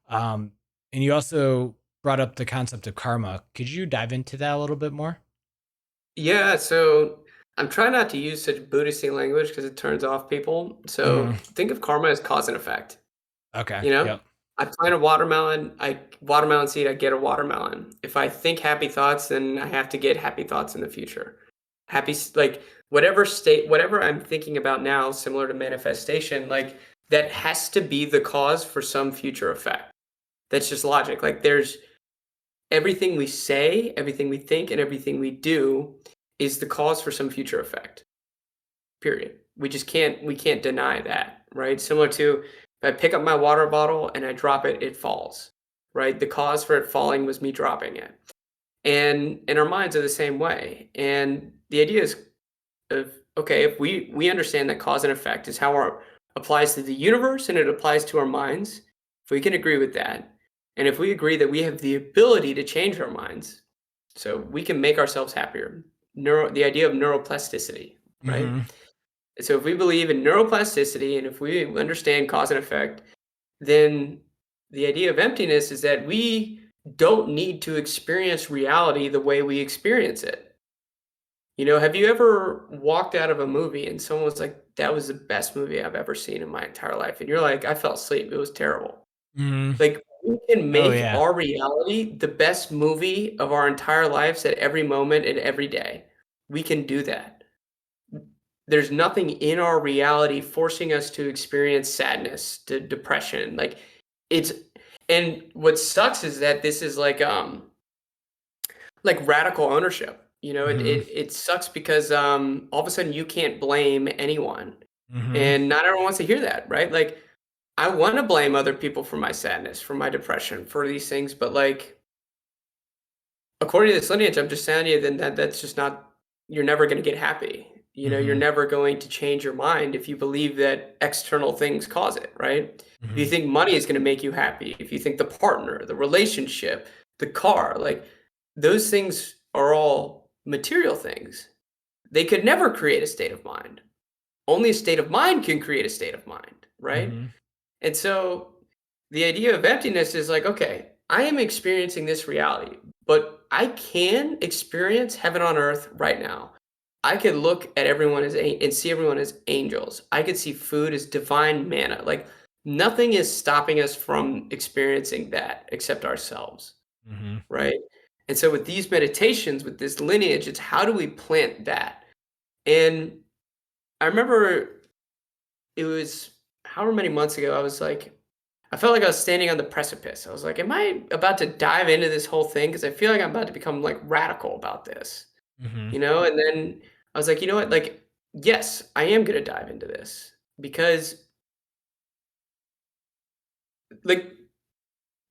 Um, and you also brought up the concept of karma. Could you dive into that a little bit more?
Yeah, so I'm trying not to use such Buddhisty language because it turns off people. So
Hmm.
think of karma as cause and effect.
Okay.
You know,
Yep.
I plant a watermelon seed, I get a watermelon. If I think happy thoughts, then I have to get happy thoughts in the future. Like, Whatever state, whatever I'm thinking about now, similar to manifestation, like that has to be the cause for some future effect. That's just logic. Like there's everything we say, everything we think, and everything we do is the cause for some future effect. Period. We can't deny that, right? Similar to if I pick up my water bottle and I drop it, it falls, right? The cause for it falling was me dropping it. And our minds are the same way. And the idea is of okay, if we understand that cause and effect is how our applies to the universe and it applies to our minds, if we can agree with that, and if we agree that we have the ability to change our minds, so we can make ourselves happier. The idea of neuroplasticity, right?
Mhm.
So if we believe in neuroplasticity and if we understand cause and effect, then the idea of emptiness is that we don't need to experience reality the way we experience it. Have you ever walked out of a movie and someone was like, that was the best movie I've ever seen in my entire life? And you're like, I fell asleep. It was terrible.
Mhm.
Like, we can
Oh,
make
yeah.
our reality the best movie of our entire lives at every moment and every day. We can do that. There's nothing in our reality forcing us to experience sadness, to depression. It's and what sucks is that this is like radical ownership.
Mhm.
It sucks because all of a sudden you can't blame anyone.
Mhm.
And not everyone wants to hear that, right? Like I want to blame other people for my sadness, for my depression, for these things, but like according to this lineage, I'm just telling you then that's just not you're never going to get happy. You're
Mhm.
never going to change your mind if you believe that external things cause it, right? If you
Mhm.
think money is going to make you happy, if you think the partner, the relationship, the car, like those things are all material things. They could never create a state of mind. Only a state of mind can create a state of mind, right?
Mhm.
And so the idea of emptiness is like, okay, I am experiencing this reality, but I can experience heaven on earth right now. I could look at everyone and see everyone as angels. I could see food as divine manna. Like nothing is stopping us from experiencing that except ourselves,
Mhm.
right? And so with these meditations, with this lineage, it's how do we plant that? And I remember it was however many months ago, I was like, I felt like I was standing on the precipice. I was like, am I about to dive into this whole thing? Because I feel like I'm about to become like radical about this,
Mhm.
And then I was like, you know what? Like, yes, I am going to dive into this because like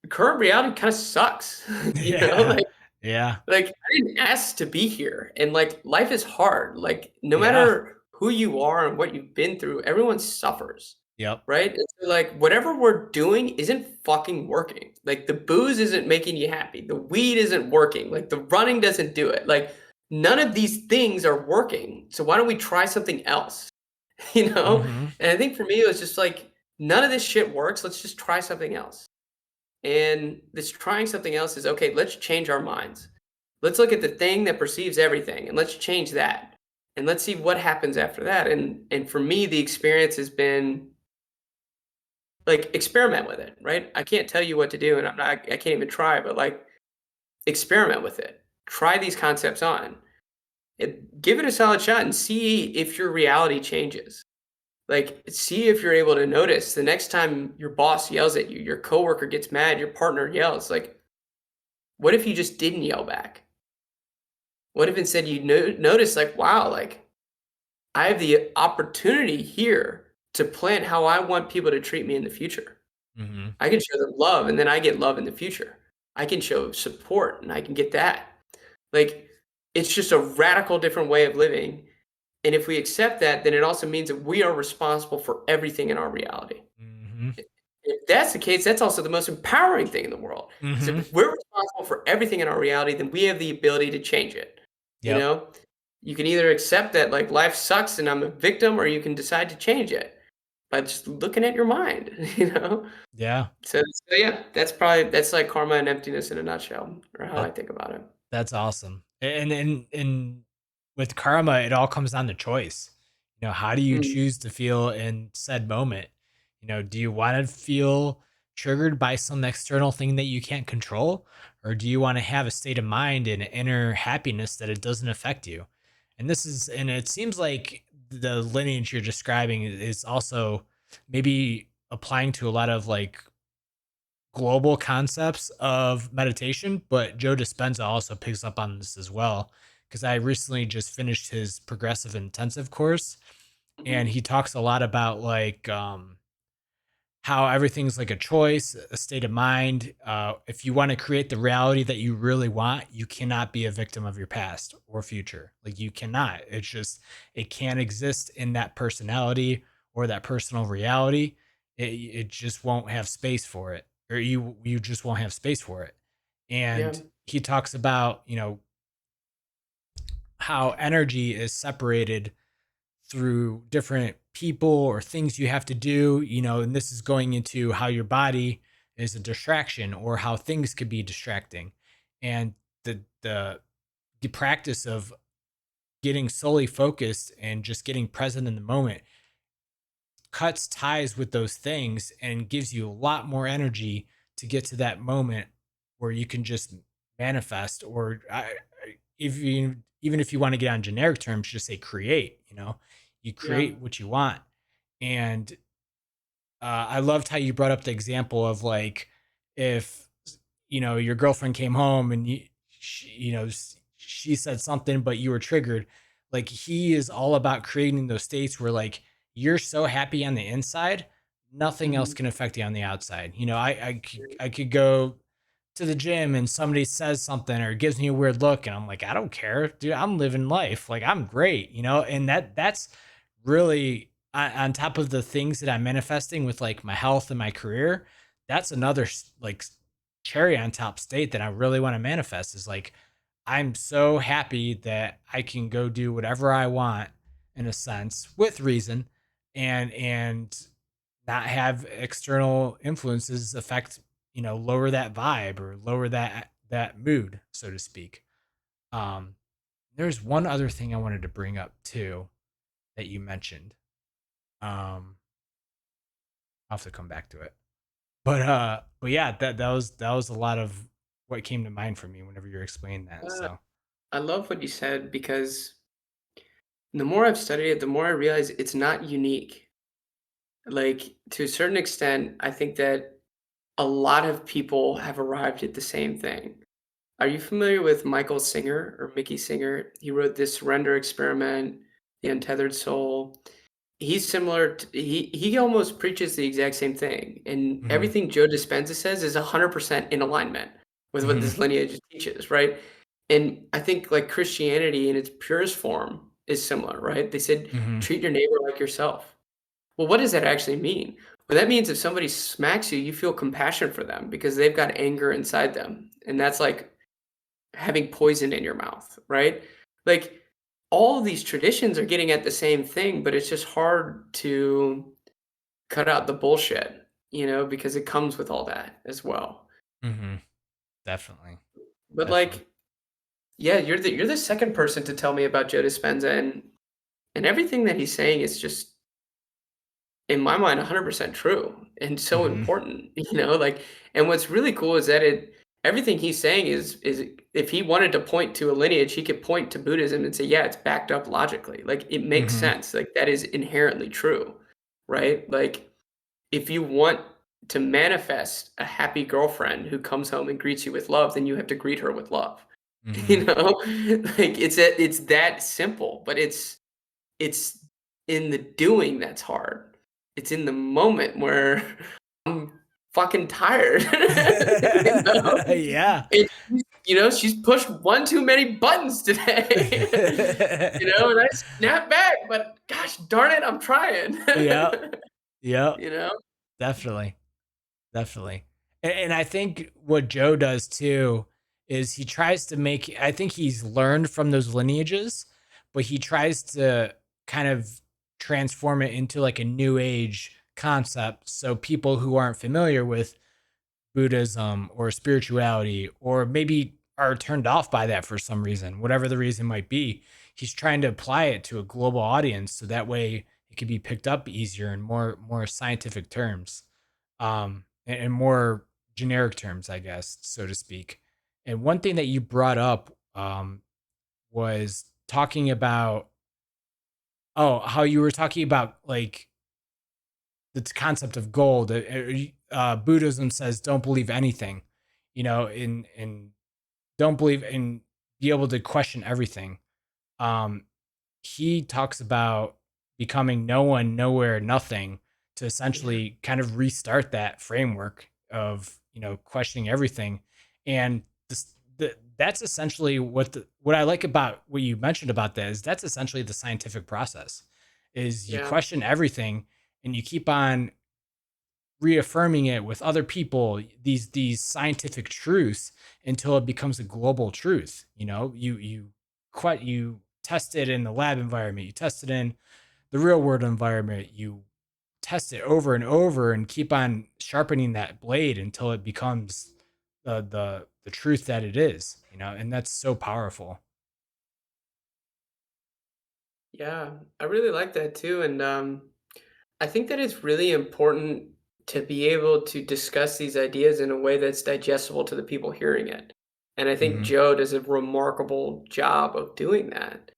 current reality kind of sucks,
Yeah.
Like,
Yeah.
I didn't ask to be here, and like life is hard. Like no
Yeah.
matter who you are and what you've been through, everyone suffers,
Yep.
right? And so, like whatever we're doing isn't fucking working. Like the booze isn't making you happy. The weed isn't working. Like the running doesn't do it. Like none of these things are working. So why don't we try something else? You know?
Mhm.
And I think for me it was just like none of this shit works. Let's just try something else. And this trying something else is okay, let's change our minds. Let's look at the thing that perceives everything and let's change that. And let's see what happens after that. And for me, the experience has been like experiment with it, right? I can't tell you what to do and I can't even try, but like experiment with it. Try these concepts on. Give it a solid shot and see if your reality changes. Like, see if you're able to notice the next time your boss yells at you, your coworker gets mad, your partner yells, like, what if you just didn't yell back? What if instead you notice, like, wow, like, I have the opportunity here to plan how I want people to treat me in the future.
Mhm.
I can show them love, and then I get love in the future. I can show support, and I can get that. Like, it's just a radical different way of living. And if we accept that, then it also means that we are responsible for everything in our reality.
Mhm.
If that's the case, that's also the most empowering thing in the world. Because
Mhm.
if we're responsible for everything in our reality, then we have the ability to change it. You
Yep.
know, you can either accept that like life sucks and I'm a victim, or you can decide to change it by just looking at your mind. You know,
Yeah.
so yeah, that's like karma and emptiness in a nutshell, or how I
That
think about it.
that's awesome. And with karma, it all comes down to choice. How do you
Mm.
choose to feel in said moment? Do you want to feel triggered by some external thing that you can't control? Or do you want to have a state of mind and inner happiness that it doesn't affect you? And it seems like the lineage you're describing is also maybe applying to a lot of like global concepts of meditation, but Joe Dispenza also picks up on this as well. Because I recently just finished his progressive intensive course, and
Mhm.
he talks a lot about like how everything's like a choice, a state of mind. If you want to create the reality that you really want, you cannot be a victim of your past or future. Like you cannot. It's just it can't exist in that personality or that personal reality. It just won't have space for it, or you just won't have space for it.
Yeah.
And he talks about how energy is separated through different people or things you have to do, and this is going into how your body is a distraction or how things could be distracting. And the practice of getting solely focused and just getting present in the moment cuts ties with those things and gives you a lot more energy to get to that moment where you can just manifest or if you even if you want to get on generic terms, just say create, you
Yeah.
create what you want. And I loved how you brought up the example of like if your girlfriend came home and she said something, but you were triggered. Like he is all about creating those states where like you're so happy on the inside, nothing else
Mhm.
can affect you on the outside. I could go to the gym and somebody says something or gives me a weird look and I'm like, I don't care, dude. I'm living life. Like I'm great, and that's really on top of the things that I'm manifesting with like my health and my career. That's another like cherry on top state that I really want to manifest is like I'm so happy that I can go do whatever I want in a sense with reason and not have external influences affect, lower that vibe or lower that mood, so to speak. Um, there's one other thing I wanted to bring up too that you mentioned. I'll have to come back to it. But yeah, that was a lot of what came to mind for me whenever you're explaining that.
Uh,
So
I love what you said because the more I've studied it, the more I realize it's not unique. Like, to a certain extent, I think that a lot of people have arrived at the same thing. Are you familiar with Michael Singer or Mickey Singer? He wrote this Surrender Experiment, The Untethered Soul. He's similar to, he almost preaches the exact same thing, and
mhm,
everything Joe Dispenza says is 100% in alignment with what
mhm,
this lineage teaches, right? And I think, like, Christianity in its purest form is similar, right? They said,
mhm,
"Treat your neighbor like yourself." Well, what does that actually mean? Well, that means if somebody smacks you, you feel compassion for them because they've got anger inside them, and that's like having poison in your mouth, right? Like, all of these traditions are getting at the same thing, but it's just hard to cut out the bullshit, because it comes with all that as well.
mhm. Definitely,
But,
definitely.
like, yeah, you're the second person to tell me about Joe Dispenza, and everything that he's saying is just, in my mind, 100% true and so
Mhm,
important, like, and what's really cool is that everything he's saying is if he wanted to point to a lineage, he could point to Buddhism and say, yeah, it's backed up logically. Like, it makes
mhm,
sense. Like, that is inherently true, right? Like, if you want to manifest a happy girlfriend who comes home and greets you with love, then you have to greet her with love.
mhm,
You know? Like, it's that simple, but it's in the doing that's hard. It's in the moment where I'm fucking tired. You know?
yeah.
And she's pushed one too many buttons today. And I snap back, but gosh darn it, I'm trying.
Yep, yep,
You know?
definitely. Definitely. And I think what Joe does too is he tries to make I think he's learned from those lineages, but he tries to kind of transform it into like a new age concept so people who aren't familiar with Buddhism or spirituality, or maybe are turned off by that for some reason, whatever the reason might be. He's trying to apply it to a global audience so that way it can be picked up easier in more scientific terms, and more generic terms, I guess, so to speak. And one thing that you brought up was talking about, oh, how you were talking about like the concept of gold. Buddhism says don't believe anything, in don't believe and be able to question everything. Um, he talks about becoming no one, nowhere, nothing to
Yeah.
essentially kind of restart that framework of questioning everything, and that's essentially what I like about what you mentioned about that is that's essentially the scientific process is you
Yeah.
question everything and you keep on reaffirming it with other people, these scientific truths, until it becomes a global truth. You test it in the lab environment, you test it in the real world environment, you test it over and over and keep on sharpening that blade until it becomes the truth that it is, and that's so powerful.
Yeah, I really like that too, and I think that it's really important to be able to discuss these ideas in a way that's digestible to the people hearing it. And I think
Hmm.
Joe does a remarkable job of doing that,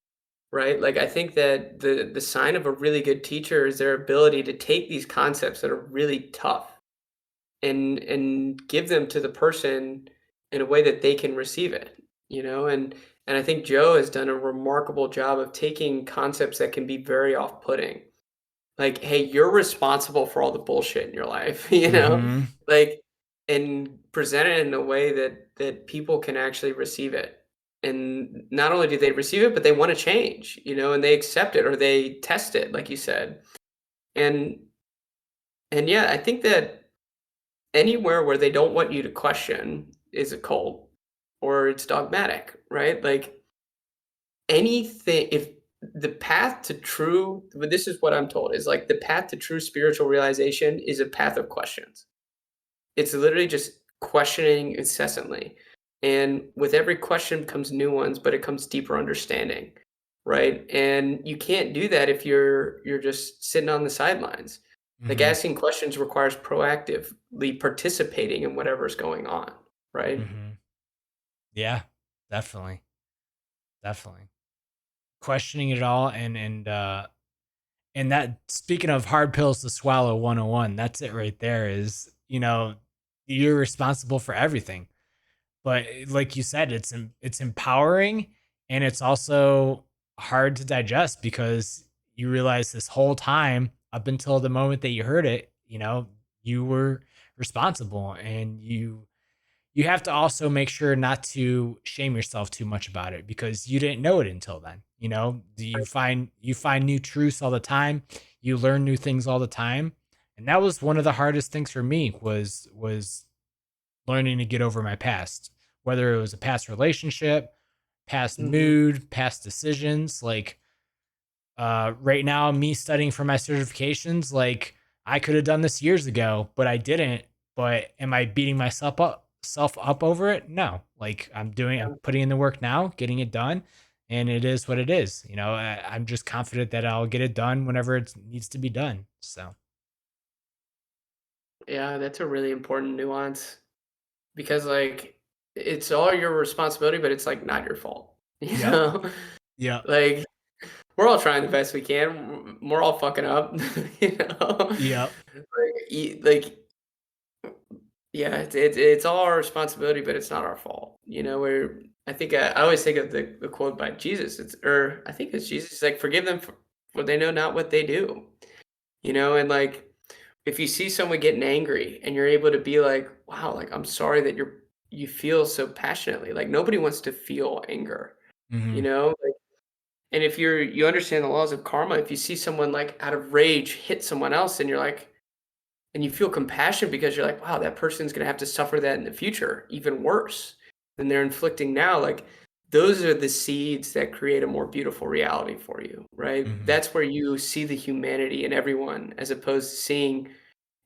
right? Like I think that the sign of a really good teacher is their ability to take these concepts that are really tough and give them to the person in a way that they can receive it, and I think Joe has done a remarkable job of taking concepts that can be very off-putting, like, "Hey, you're responsible for all the bullshit in your life,"
Hmm.
Like, and present it in a way that people can actually receive it. And not only do they receive it, but they wanna change, and they accept it or they test it, like you said. And yeah, I think that anywhere where they don't want you to question is a cult or it's dogmatic, right? Like, anything if the path to true but this is what I'm told, is like the path to true spiritual realization is a path of questions. It's literally just questioning incessantly. And with every question comes new ones, but it comes deeper understanding, right? And you can't do that if you're just sitting on the sidelines. Like
Hmm.
asking questions requires proactively participating in whatever's going on, right?
Hmm. Yeah, definitely, definitely questioning it all, and that, speaking of hard pills to swallow 101, that's it right there. Is you're responsible for everything. But like you said, it's empowering, and it's also hard to digest because you realize this whole time up until the moment that you heard it, you were responsible, and you have to also make sure not to shame yourself too much about it because you didn't know it until then. You find new truths all the time, you learn new things all the time, and that was one of the hardest things for me was learning to get over my past, whether it was a past relationship, past
Mhm.
mood, past decisions. Like right now, me studying for my certifications, like I could have done this years ago, but I didn't. But am I beating myself up over it? No. Like I'm putting in the work now, getting it done, and it is what it is. I'm just confident that I'll get it done whenever it needs to be done. So,
Yeah, that's a really important nuance because, like, it's all your responsibility, but it's, like, not your fault, you
yep,
know?
yep,
Like, we're all trying the best we can. We're all fucking up, you know?
yep.
Like, yeah, it's all our responsibility, but it's not our fault, Where I think I always think of the quote by Jesus. Or I think it's Jesus. It's like, "Forgive them for they know not what they do," And like, if you see someone getting angry and you're able to be like, "Wow, like I'm sorry that you feel so passionately." Like nobody wants to feel anger,
Hmm.
Like, and if you understand the laws of karma, if you see someone like out of rage hit someone else and you're like, and you feel compassion because you're like, wow, that person's gonna have to suffer that in the future, even worse than they're inflicting now. Like those are the seeds that create a more beautiful reality for you, right?
Hmm.
That's where you see the humanity in everyone as opposed to seeing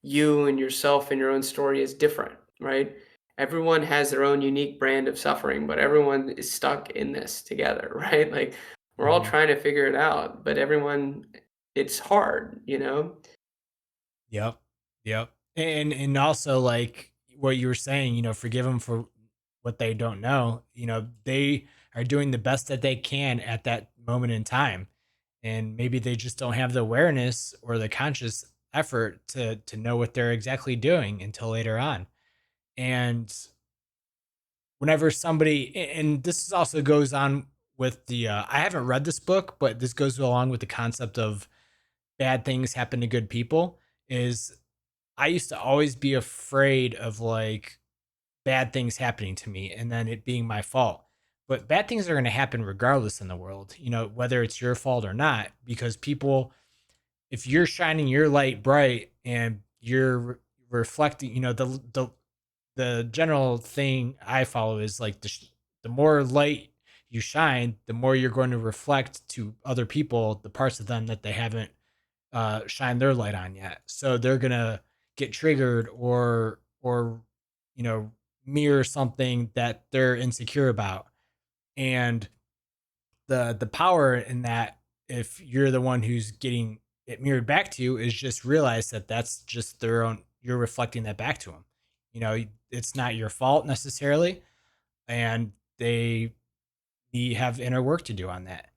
you and yourself and your own story as different, right? Everyone has their own unique brand of suffering, but everyone is stuck in this together, right? Like we're all
Hmm.
trying to figure it out, but it's hard.
Yep. Yep. And also like what you were saying, forgive them for what they don't know. They are doing the best that they can at that moment in time. And maybe they just don't have the awareness or the conscious effort to know what they're exactly doing until later on. And whenever somebody, and this also goes on with the I haven't read this book, but this goes along with the concept of bad things happen to good people. Is I used to always be afraid of like bad things happening to me and then it being my fault. But bad things are going to happen regardless in the world, whether it's your fault or not, because people, if you're shining your light bright and you're reflecting, the general thing I follow is like the more light you shine, the more you're going to reflect to other people the parts of them that they haven't shine their light on yet. So they're gonna get triggered or you know mirror something that they're insecure about. And the power in that, if you're the one who's getting it mirrored back to you, is just realize that that's just their own. You're reflecting that back to them. It's not your fault necessarily, and they have inner work to do on that.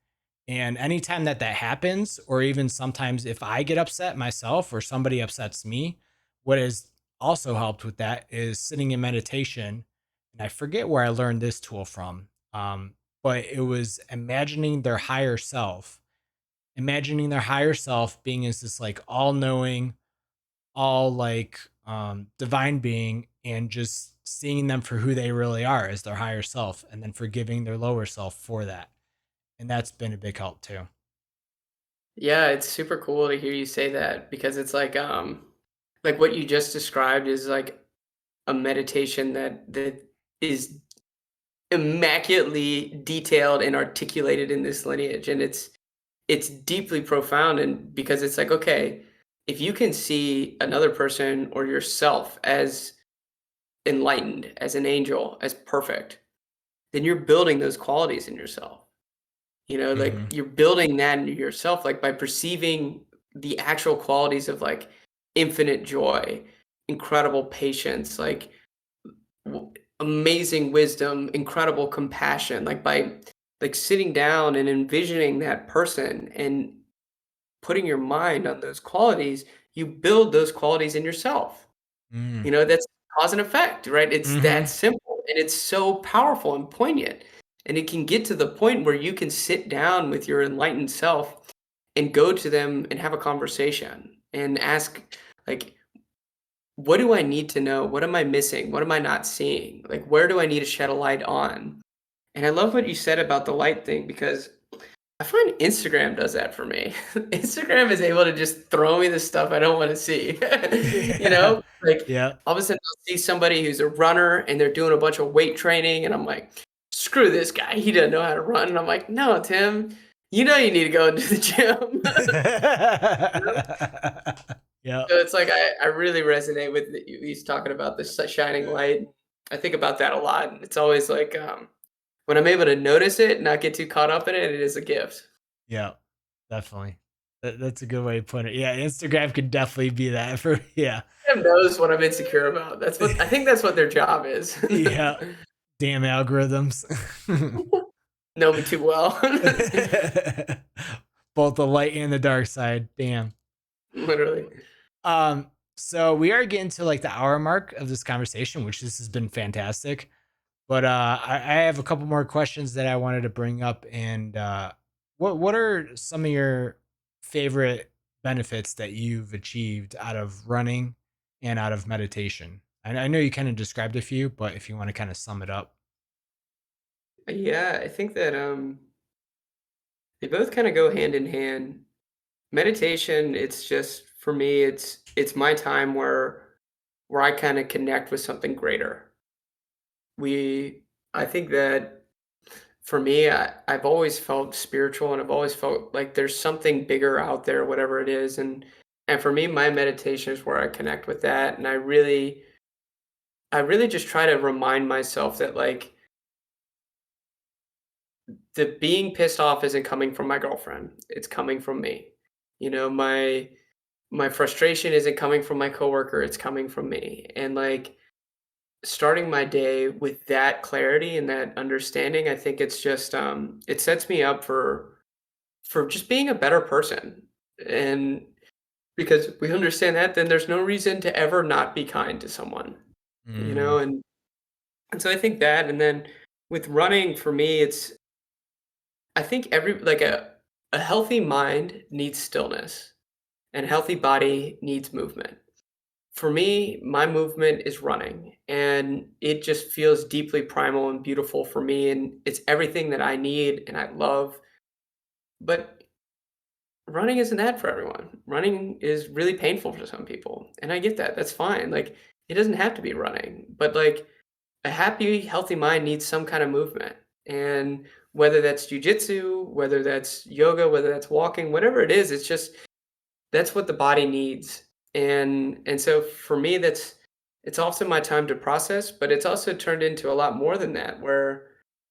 And anytime that that happens, or even sometimes if I get upset myself or somebody upsets me, what has also helped with that is sitting in meditation. And I forget where I learned this tool from, but it was imagining their higher self being as this like all knowing, all like divine being, and just seeing them for who they really are as their higher self, and then forgiving their lower self for that. And that's been a big help too.
Yeah, it's super cool to hear you say that because it's like what you just described is like a meditation that is immaculately detailed and articulated in this lineage, and it's deeply profound. And because it's like, okay, if you can see another person or yourself as enlightened, as an angel, as perfect, then you're building those qualities in yourself. Like
Hmm.
you're building that in yourself, like by perceiving the actual qualities of like infinite joy, incredible patience, like amazing wisdom, incredible compassion, like by like sitting down and envisioning that person and putting your mind on those qualities, you build those qualities in yourself.
Mm.
That's cause and effect, right? It's that
Mhm.
simple, and it's so powerful and poignant. And it can get to the point where you can sit down with your enlightened self and go to them and have a conversation and ask, like, what do I need to know? What am I missing? What am I not seeing? Like, where do I need to shed a light on? And I love what you said about the light thing because I find Instagram does that for me. Instagram is able to just throw me the stuff I don't wanna see.
Yeah.
Like,
Yeah.
all of a sudden, I'll see somebody who's a runner, and they're doing a bunch of weight training, and I'm like, "Screw this guy, he doesn't know how to run," and I'm like, "No, Tim, you know you need to go into the gym." You know?
Yeah.
So it's like I really resonate with he's talking about this shining light. I think about that a lot, and it's always like, when I'm able to notice it, and not get too caught up in it, it is a gift.
Yeah. Definitely. That's a good way to put it. Yeah, Instagram could definitely be that for yeah.
Them knows what I'm insecure about. That's what I think that's what their job is.
Yeah. Damn algorithms.
Know me too well.
Both the light and the dark side. Damn.
Literally.
So we are getting to like the hour mark of this conversation, which this has been fantastic. But I have a couple more questions that I wanted to bring up. And what are some of your favorite benefits that you've achieved out of running and out of meditation? I know you kind of described a few, but if you want to kind of sum it up.
Yeah, I think that they both kind of go hand in hand. Meditation, it's just for me, it's my time where I kind of connect with something greater. We I think that for me, I've always felt spiritual, and I've always felt like there's something bigger out there, whatever it is. And for me, my meditation is where I connect with that. And I really just try to remind myself that like the being pissed off isn't coming from my girlfriend. It's coming from me. My frustration isn't coming from my coworker, it's coming from me. And like starting my day with that clarity and that understanding, I think it's just, it sets me up for just being a better person. And because we understand that, then there's no reason to ever not be kind to someone, you
Mm,
know? And so I think that, and then with running for me, it's I think every like a healthy mind needs stillness and a healthy body needs movement. For me, my movement is running and it just feels deeply primal and beautiful for me and it's everything that I need and I love. But running isn't that for everyone. Running is really painful for some people. And I get that. That's fine. Like it doesn't have to be running, but like a happy, healthy mind needs some kind of movement. And whether that's jujitsu, whether that's yoga, whether that's walking, whatever it is, it's just that's what the body needs. And so for me, it's also my time to process, but it's also turned into a lot more than that, where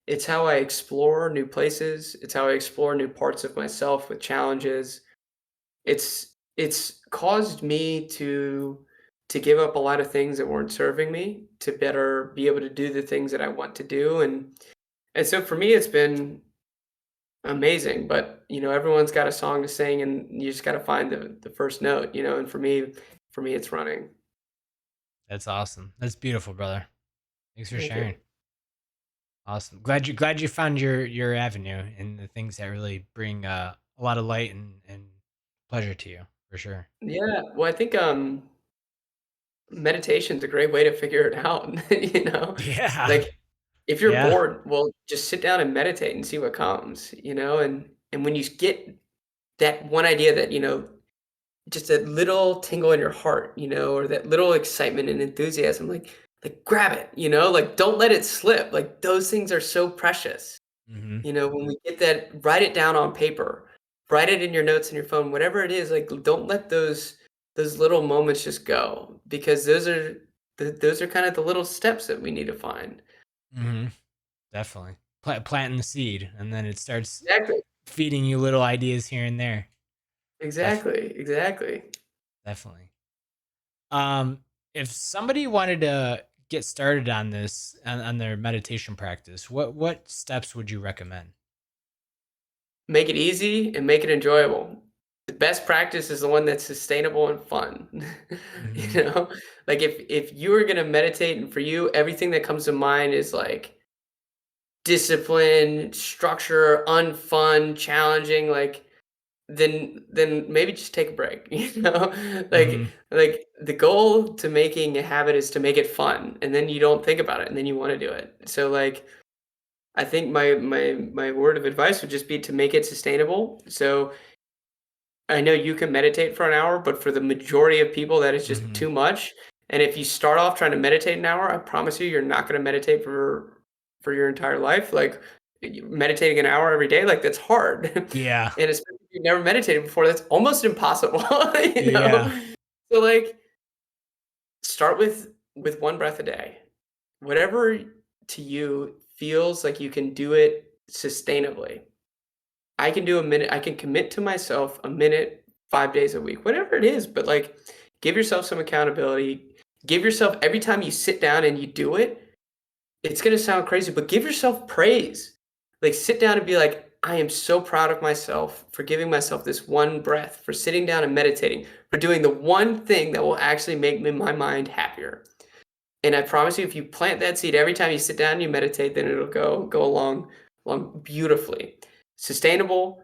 it's how I explore new places, it's how I explore new parts of myself with challenges. It's caused me to give up a lot of things that weren't serving me to better be able to do the things that I want to do. And so for me it's been amazing, but everyone's got a song to sing and you just got to find the first note, and for me it's running.
that's awesome. That's beautiful, brother. Thanks for
Thank
sharing.
you.
Awesome. Glad you found your avenue and the things that really bring a lot of light and pleasure to you for sure.
Yeah, well, I think meditation's a great way to figure it out.
Yeah.
Like if you're
Yeah.
bored, well, just sit down and meditate and see what comes, and when you get that one idea that, just a little tingle in your heart, or that little excitement and enthusiasm, like grab it, like don't let it slip. Like those things are so precious.
Hmm.
When we get that, write it down on paper, write it in your notes in your phone, whatever it is, like don't let those little moments just go because those are kind of the little steps that we need to find.
Hmm. Definitely. Planting the seed and then it starts
Exactly.
feeding you little ideas here and there. Def-
Exactly. Exactly.
Definitely. Um, if somebody wanted to get started on this on their meditation practice, what steps would you recommend?
Make it easy and make it enjoyable. The best practice is the one that's sustainable and fun.
Hmm.
You know? Like if you are gonna meditate and for you, everything that comes to mind is like discipline, structure, unfun, challenging, like then maybe just take a break, you know?
Hmm.
Like the goal to making a habit is to make it fun, and then you don't think about it, and then you wanna do it. So, like, I think my word of advice would just be to make it sustainable. So I know you can meditate for an hour, but for the majority of people, that is just
Hmm.
too much. And if you start off trying to meditate an hour, I promise you, you're not going to meditate for your entire life. Like meditating an hour every day, like that's hard.
Yeah.
And especially if you've never meditated before, that's almost impossible. you know.
Yeah.
So like, start with one breath a day. Whatever to you feels like you can do it sustainably. I can do a minute. I can commit to myself a minute 5 days a week, whatever it is. But like, give yourself some accountability. Give yourself every time you sit down and you do it. It's gonna sound crazy, but give yourself praise. Like, sit down and be like, I am so proud of myself for giving myself this one breath, for sitting down and meditating, for doing the one thing that will actually make my mind happier. And I promise you, if you plant that seed every time you sit down and you meditate, then it'll go along beautifully, sustainable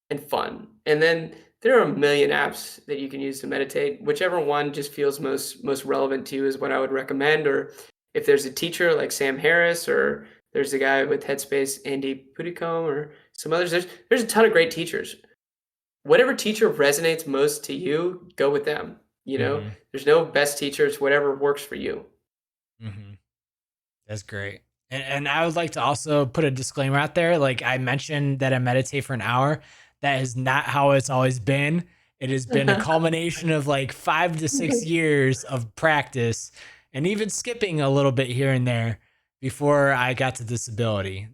and fun. And then there are a million apps that you can use to meditate. Whichever one just feels most relevant to you is what I would recommend. Or if there's a teacher like Sam Harris, or there's a guy with Headspace, Andy Puddicombe, or some others. There's a ton of great teachers. Whatever teacher resonates most to you, go with them.
Hmm.
There's no best teachers. Whatever works for you.
Hmm. That's great. And I would like to also put a disclaimer out there. Like I mentioned that I meditate for an hour. That is not how it's always been. It has been a culmination of like 5 to 6 years of practice and even skipping a little bit here and there before I got to disability.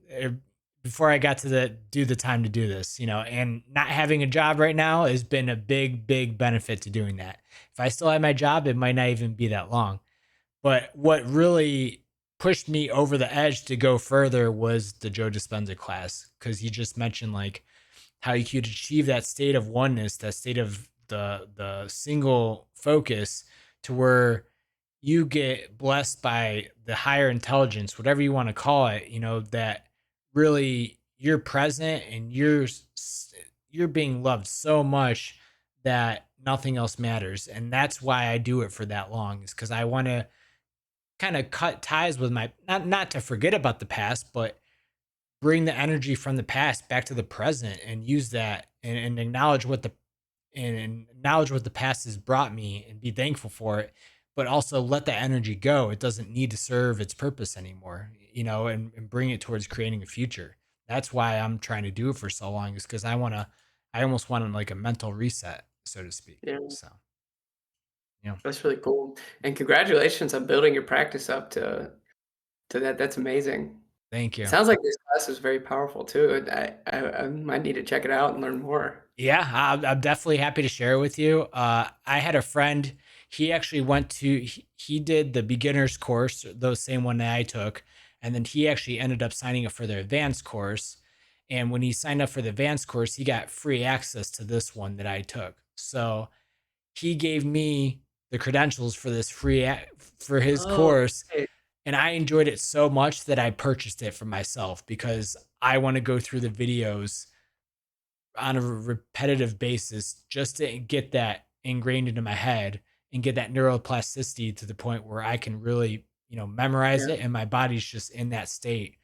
Before I got to do the time to do this, and not having a job right now has been a big, big benefit to doing that. If I still had my job, it might not even be that long. But what really pushed me over the edge to go further was the Joe Dispenza class, because you just mentioned like how you could achieve that state of oneness, that state of the single focus, to where you get blessed by the higher intelligence, whatever you want to call it, that really you're present and you're being loved so much that nothing else matters. And that's why I do it for that long, is because I want to kind of cut ties with my, not to forget about the past, but bring the energy from the past back to the present and use that, and acknowledge what the and acknowledge what the past has brought me and be thankful for it, but also let the energy go. It doesn't need to serve its purpose anymore, and bring it towards creating a future. That's why I'm trying to do it for so long, is because I almost want like a mental reset, so to speak.
Yeah,
So, yeah.
that's really cool. And congratulations on building your practice up to that. That's amazing.
Thank
It
you.
sounds like this class is very powerful too. And I might need to check it out and learn more.
Yeah, I'm definitely happy to share it with you. I had a friend. He actually he did the beginner's course, the same one that I took, and then he actually ended up signing up for the advanced course. And when he signed up for the advanced course, he got free access to this one that I took. So he gave me the credentials for this for his
Oh,
course,
okay.
and I enjoyed it so much that I purchased it for myself, because I want to go through the videos on a repetitive basis just to get that ingrained into my head and get that neuroplasticity to the point where I can really, memorize
Yeah.
it, and my body's just in that state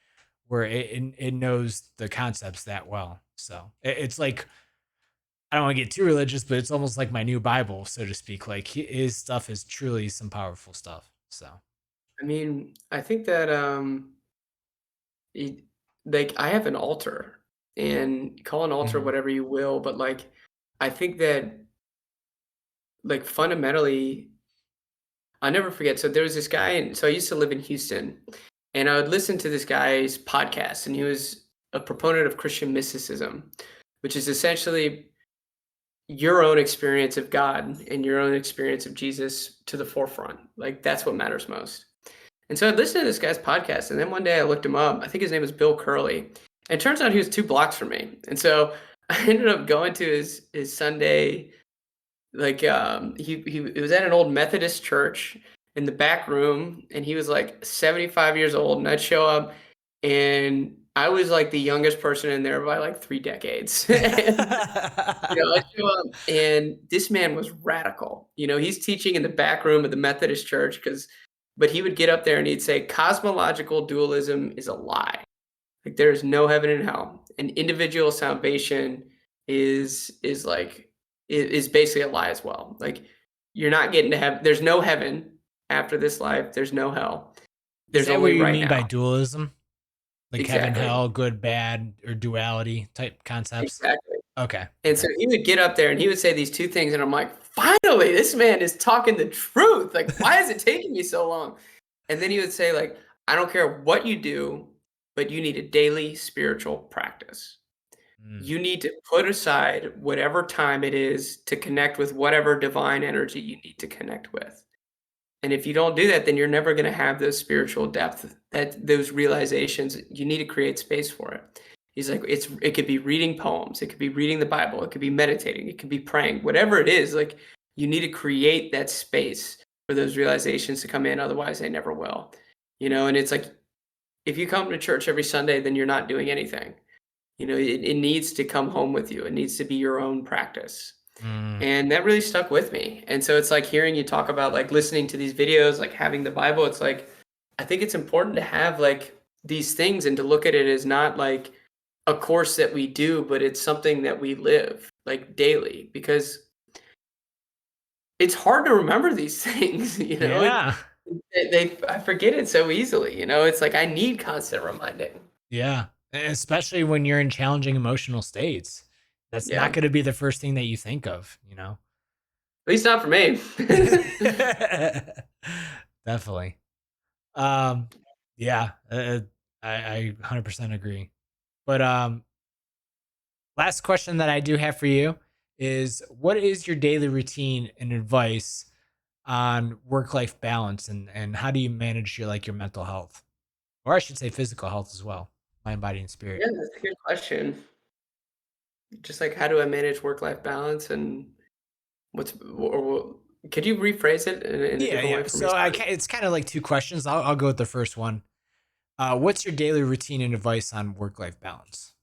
where it knows the concepts that well. So it's like, I don't want to get too religious, but it's almost like my new Bible, so to speak. Like his stuff is truly some powerful stuff. So,
I mean, I think that it, like I have an altar, and call an altar
mhm,
whatever you will, but like I think that like fundamentally, I'll never forget. So there was this guy, and so I used to live in Houston, and I would listen to this guy's podcast, and he was a proponent of Christian mysticism, which is essentially your own experience of God and your own experience of Jesus to the forefront. Like that's what matters most. And so I listened to this guy's podcast, and then one day I looked him up. I think his name was Bill Curley. And it turns out he was 2 blocks from me. And so I ended up going to his Sunday, like he it was at an old Methodist church in the back room, and he was like 75 years old. And I'd show up, and I was like the youngest person in there by like 3 decades. And I show up, and this man was radical. He's teaching in the back room of the Methodist church, but he would get up there and he'd say cosmological dualism is a lie. Like there is no heaven and hell, and individual salvation is like is basically a lie as well. Like you're not getting to heaven. There's no heaven after this life. There's no hell.
is
There's
that what
only
you
right
mean by
now.
dualism? Like heaven,
Exactly.
hell, good, bad, or duality type concepts?
Exactly.
Okay,
And
okay.
so he would get up there and he would say these 2 things, and I'm like, "Finally, this man is talking the truth. Like, why is it taking me so long?" And then he would say, like, "I don't care what you do, but you need a daily spiritual practice.
Mm.
You need to put aside whatever time it is to connect with whatever divine energy you need to connect with. And if you don't do that, then you're never gonna have those spiritual depth, that those realizations. You need to create space for it." He's like, it could be reading poems, it could be reading the Bible, it could be meditating, it could be praying, whatever it is, like you need to create that space for those realizations to come in, otherwise they never will. And it's like if you come to church every Sunday, then you're not doing anything. It needs to come home with you. It needs to be your own practice.
Mm.
And that really stuck with me. And so it's like hearing you talk about like listening to these videos, like having the Bible, it's like I think it's important to have like these things and to look at it as not like a course that we do, but it's something that we live like daily because it's hard to remember these things.
Yeah.
I forget it so easily. It's like I need constant reminding.
Yeah. Especially when you're in challenging emotional states. That's
Yeah.
not
At
going to be the first thing that you think of?
least not for me.
Definitely. Um, yeah, I 100% agree. But last question that I do have for you is, what is your daily routine and advice on work-life balance and how do you manage your mental health? Or I should say physical health as well, mind, body, and spirit.
Yeah, that's a good question. Just like how do I manage work-life balance and could you rephrase it in a
Yeah,
different way
yeah.
for me?
So
Sorry.
it's kind of like two questions. I'll go with the first one. What's your daily routine and advice on work-life balance?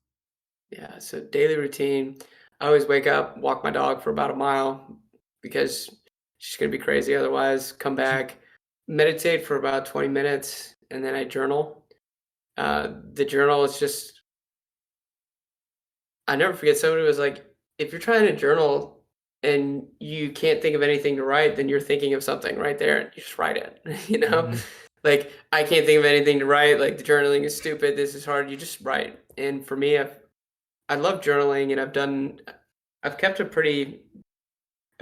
Yeah, so daily routine. I always wake up, walk my dog for about a mile because she's gonna be crazy otherwise. Come back, meditate for about 20 minutes, and then I journal. The journal is just I never forget somebody was like, if you're trying to journal and you can't think of anything to write, then you're thinking of something right there. You just write it. You know?
Mhm.
Like I can't think of anything to write, like the journaling is stupid, this is hard. You just write. And for me, I love journaling and I've kept a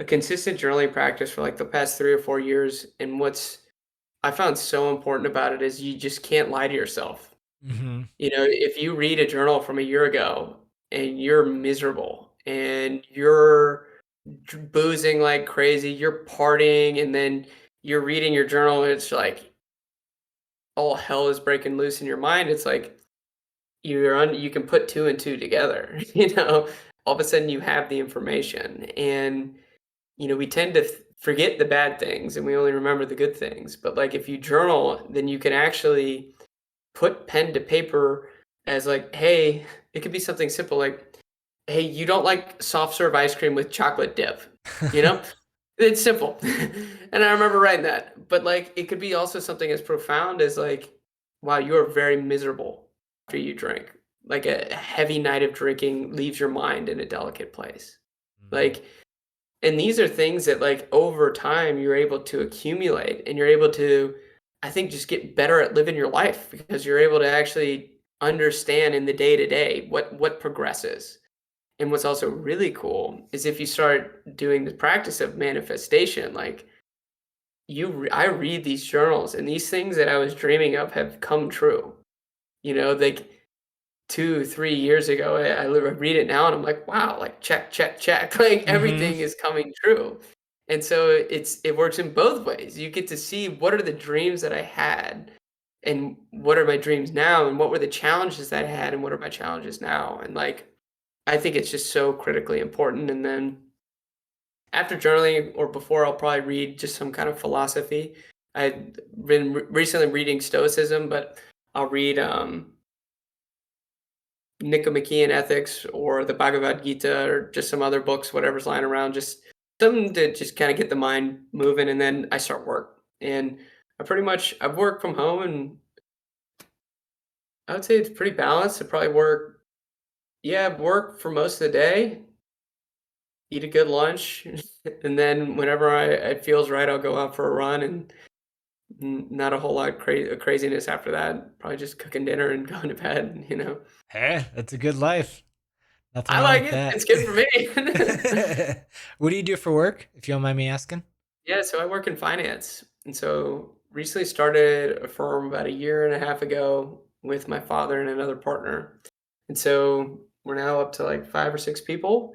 consistent journaling practice for like the past 3 or 4 years. And what's I found so important about it is you just can't lie to yourself.
Mhm.
You know, if you read a journal from a year ago and you're miserable and you're boozing like crazy, you're partying, and then you're reading your journal and it's like all hell is breaking loose in your mind. It's like you can put two and two together, you know. All of a sudden you have the information and we tend to forget the bad things and we only remember the good things. But like if you journal, then you can actually put pen to paper as like, hey, it could be something simple like, hey, you don't like soft serve ice cream with chocolate dip, you know? It's simple. And I remember writing that. But like it could be also something as profound as like, wow, you are very miserable after you drink. Like a heavy night of drinking leaves your mind in a delicate place.
Mhm.
Like and these are things that, like, over time, you're able to accumulate, and you're able to, I think, just get better at living your life because you're able to actually understand in the day to day what progresses. And what's also really cool is if you start doing the practice of manifestation, like I read these journals, and these things that I was dreaming of have come true. Like 2, 3 years ago, I read it now and I'm like, "Wow," like, check, check, check, like,
Mhm.
everything is coming true. And so it works in both ways. You get to see what are the dreams that I had, and what are my dreams now, and what were the challenges that I had, and what are my challenges now, and, like, I think it's just so critically important, and then after journaling or before, I'll probably read just some kind of philosophy. I've been recently reading Stoicism, but I'll read, Nicomachean Ethics or the Bhagavad Gita or just some other books, whatever's lying around, just something to just kind of get the mind moving. And then I start work. And I've worked from home and I would say it's pretty balanced. I probably work for most of the day, eat a good lunch. And then whenever it feels right, I'll go out for a run and not a whole lot of craziness after that. Probably just cooking dinner and going to bed.
Hey, that's a good life. Nothing
I
wrong
like
with
it. It's good for me.
that. What do you do for work, if you don't mind me asking?
Yeah, so I work in finance. And so recently started a firm about a year and a half ago with my father and another partner. And so we're now up to like 5 or 6 people.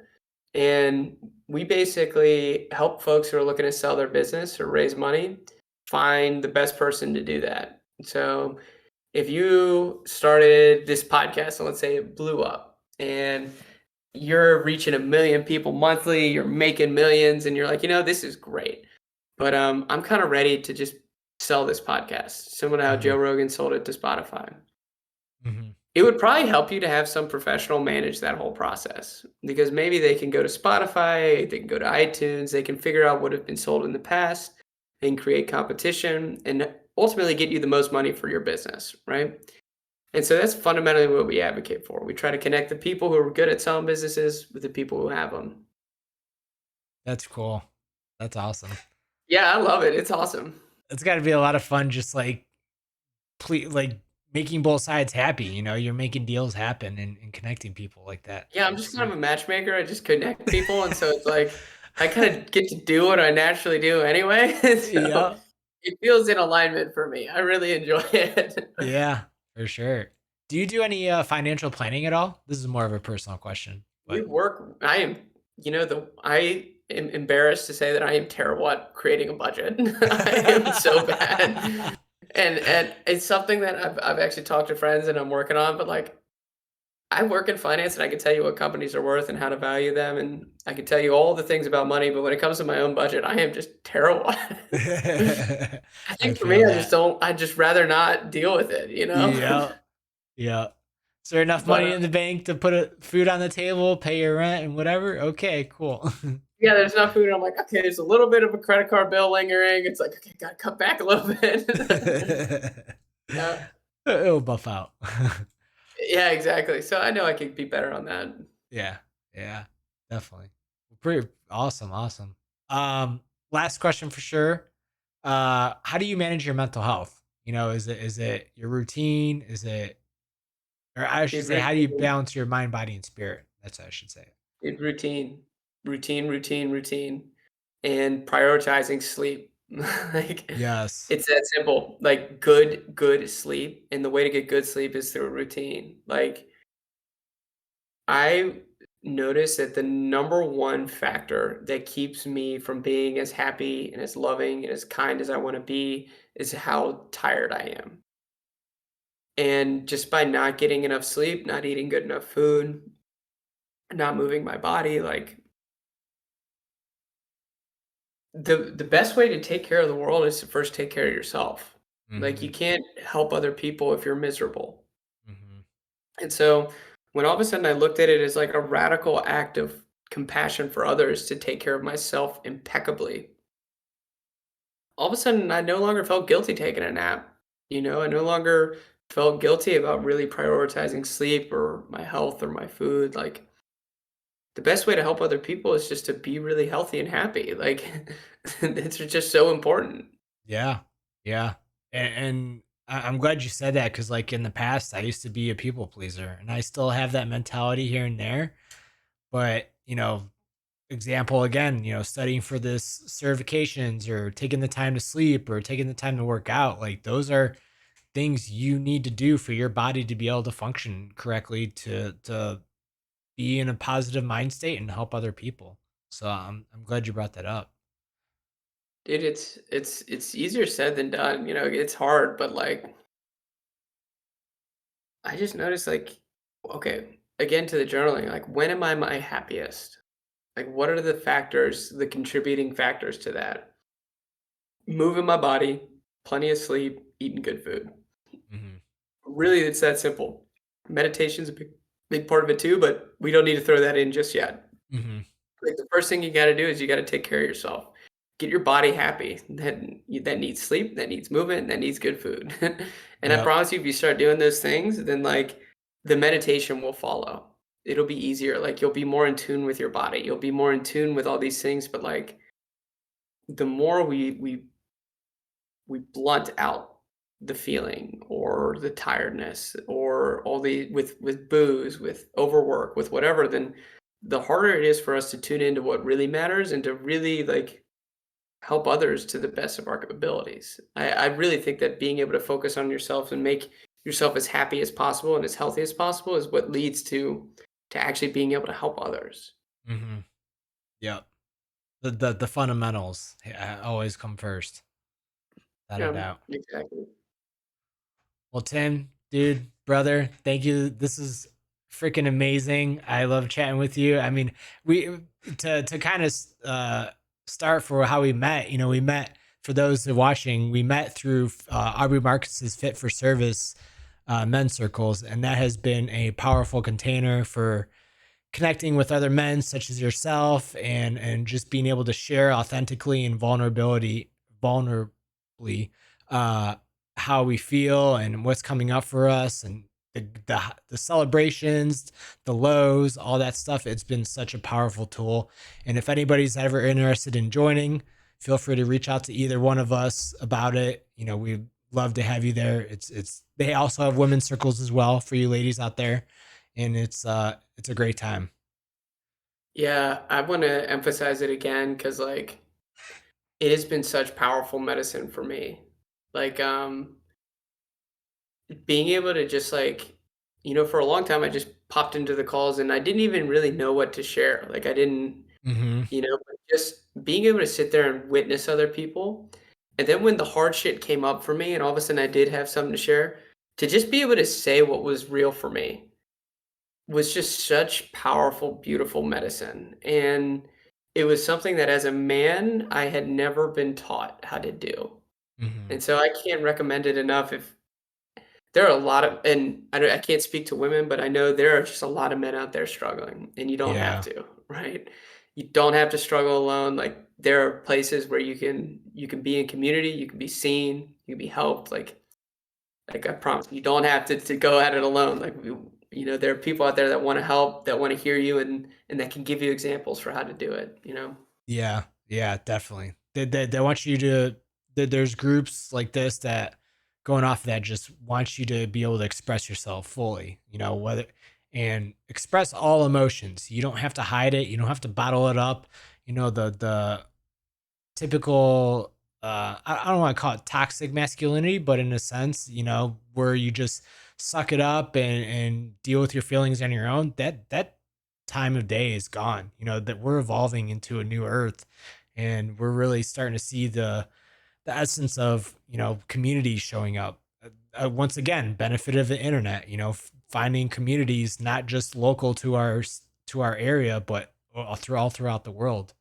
And we basically help folks who are looking to sell their business or raise money find the best person to do that. So if you started this podcast and let's say it blew up and you're reaching 1 million people monthly, you're making millions, and you're like, this is great. But I'm kind of ready to just sell this podcast, similar to how
Mhm.
Joe Rogan sold it to Spotify.
Mhm.
It would probably help you to have some professional manage that whole process because maybe they can go to Spotify, they can go to iTunes, they can figure out what have been sold in the past and create competition and ultimately get you the most money for your business, right? And so that's fundamentally what we advocate for. We try to connect the people who are good at selling businesses with the people who have them.
That's cool. That's awesome.
Yeah, I love it. It's awesome.
It's gotta be a lot of fun just, like, making both sides happy, you're making deals happen and connecting people like that.
Yeah, I'm just
It's
kind of a matchmaker. I just connect people, and so it's like I kind of get to do what I naturally do anyway. So
Yeah.
it feels in alignment for me. I really enjoy it.
Yeah, for sure. Do you do any, financial planning at all? This is more of a personal question,
We
but
work. I am, the I embarrassed to say that I am terrible at creating a budget. I am so bad. And it's something that I've actually talked to friends and I'm working on, but, like, I work in finance and I can tell you what companies are worth and how to value them, and I can tell you all the things about money, but when it comes to my own budget, I am just terrible at it. I
I
think for me,
feel that.
I'd just rather not deal with it, you know?
Yeah. Yeah. Is there enough
But,
money in the bank to put food on the table, pay your rent and whatever? Okay, cool.
yeah, there's not food, and I'm like, "Okay, there's a little bit of a credit card bill lingering." It's like, "Okay, gotta cut back a little bit." Yeah.
It'll buff out.
Yeah, exactly. So I know I could be better on that.
Yeah. Yeah. Definitely. Pretty awesome. Awesome. Last question for sure. How do you manage your mental health? Is it your routine? Is it, or I should
Dude,
say, how do you
routine.
balance your mind, body, and spirit? That's how I should say it.
Dude, routine. Routine, routine, routine, and prioritizing sleep. Like,
Yes.
it's that simple. Like, good sleep, and the way to get good sleep is through a routine. Like, I notice that the number one factor that keeps me from being as happy and as loving and as kind as I wanna be is how tired I am. And just by not getting enough sleep, not eating good enough food, not moving my body, like, the best way to take care of the world is to first take care of yourself. Like, you
Mhm.
can't help other people if you're miserable.
Mhm.
And so, when all of a sudden I looked at it as like a radical act of compassion for others to take care of myself impeccably, all of a sudden I no longer felt guilty taking a nap. I no longer felt guilty about really prioritizing sleep or my health or my food. Like, the best way to help other people is just to be really healthy and happy. Like, it's just so important.
Yeah. Yeah. And I'm glad you said that because, like, in the past, I used to be a people pleaser and I still have that mentality here and there. But, example again, studying for this certifications or taking the time to sleep or taking the time to work out, like, those are things you need to do for your body to be able to function correctly to be in a positive mind state and help other people. So I'm glad you brought that up.
Dude, it's easier said than done. It's hard, but, like, I just noticed, like, okay, again to the journaling, like, when am I my happiest? Like, what are the factors, the contributing factors to that? Moving my body, plenty of sleep, eating good food.
Mhm.
Really, it's that simple. Meditation's a big part of it too, but we don't need to throw that in just yet.
Mhm.
Like, the first thing you gotta do is you gotta take care of yourself. Get your body happy. That needs sleep, that needs movement, that needs good food. And I
Yep.
promise you, if you start doing those things, then, like, the meditation will follow. It'll be easier. Like, you'll be more in tune with your body. You'll be more in tune with all these things, but, like, the more we blunt out the feeling or the tiredness or all the with booze, with overwork, with whatever, then the harder it is for us to tune into what really matters and to really, like, help others to the best of our abilities. I really think that being able to focus on yourself and make yourself as happy as possible and as healthy as possible is what leads to actually being able to help others.
Mhm. Yep. The fundamentals always come first, without a
Yeah,
doubt.
exactly.
Well, Tim, dude, brother, thank you. This is freaking amazing. I love chatting with you. I mean, we to kind of start for how we met. We met, for those who are watching. We met through Aubrey Marcus's Fit for Service men's circles, and that has been a powerful container for connecting with other men such as yourself, and just being able to share authentically and vulnerably, uh how we feel and what's coming up for us, and the celebrations, the lows, all that stuff. It's been such a powerful tool, and if anybody's ever interested in joining, feel free to reach out to either one of us about it. We'd love to have you there. It's They also have women's circles as well for you ladies out there, and it's a great time.
Yeah, I want to emphasize it again because, like, it has been such powerful medicine for me. Like, being able to just, like, for a long time, I just popped into the calls and I didn't even really know what to share. Like, I didn't,
Mhm.
just being able to sit there and witness other people, and then when the hard shit came up for me and all of a sudden I did have something to share, to just be able to say what was real for me was just such powerful, beautiful medicine, and it was something that as a man, I had never been taught how to do,
Mhm.
and so I can't recommend it enough if there are a lot of and I can't speak to women, but I know there are just a lot of men out there struggling, and you don't have
Yeah.
to, right? You don't have to struggle alone, like, there are places where you can be in community, you can be seen, you can be helped, like, I promise you don't have to go at it alone, like, there are people out there that wanna help, that wanna hear you, and that can give you examples for how to do it, you know?
Yeah. Yeah, definitely. They want you to there's groups like this that going off that just want you to be able to express yourself fully, whether and express all emotions. You don't have to hide it. You don't have to bottle it up. The typical I don't want to call it toxic masculinity, but in a sense, where you just suck it up and deal with your feelings on your own, that time of day is gone. That we're evolving into a new earth, and we're really starting to see the essence of communities showing up. Once again, benefit of the internet, finding communities not just local to our area, but all throughout the world.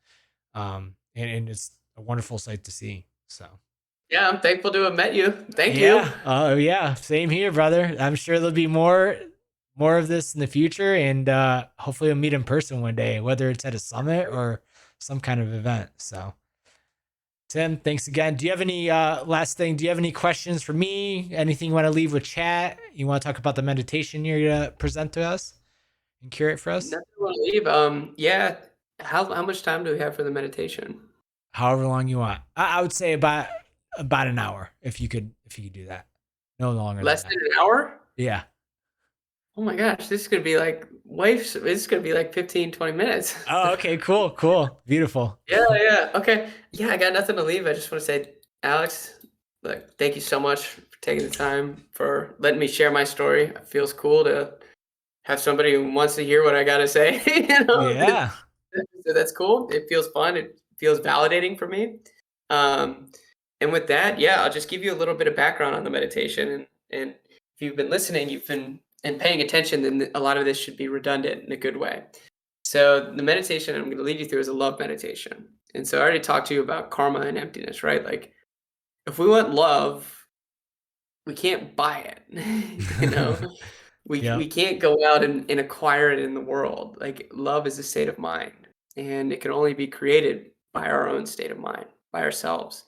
And it's a wonderful sight to see. So
Yeah, I'm thankful to have met you. Thank you.
yeah, yeah, same here, brother. I'm sure there'll be more of this in the future, and hopefully we'll meet in person one day, whether it's at a summit or some kind of event. So Tim, thanks again. Do you have any last thing? Do you have any questions for me? Anything you want to leave with chat? You want to talk about the meditation you're gonna present to us and curate for us?
Nothing to leave, yeah, how much time do we have for the meditation?
However long you want. I would say about an hour if you could do that. No longer than
Less
that.
than an hour?
Yeah.
Oh my gosh, this is gonna be like this is gonna be like 15, 20 minutes.
Oh, okay, cool, cool. Beautiful.
Yeah, yeah, okay. Yeah, I got nothing to leave. I just wanna say, Alex, look, thank you so much for taking the time, for letting me share my story. It feels cool to have somebody who wants to hear what I gotta say, that
Yeah.
so that's cool. It feels fun. It feels validating for me. Um, and with that, yeah, I'll just give you a little bit of background on the meditation. And if you've been listening, you've been and paying attention, then a lot of this should be redundant in a good way. So the meditation I'm going to lead you through is a love meditation. And so I already talked to you about karma and emptiness, right? Like if we want love, we can't buy it. you know, we
Yep.
can't go out and acquire it in the world. Like love is a state of mind, and it can only be created by our own state of mind, by ourselves.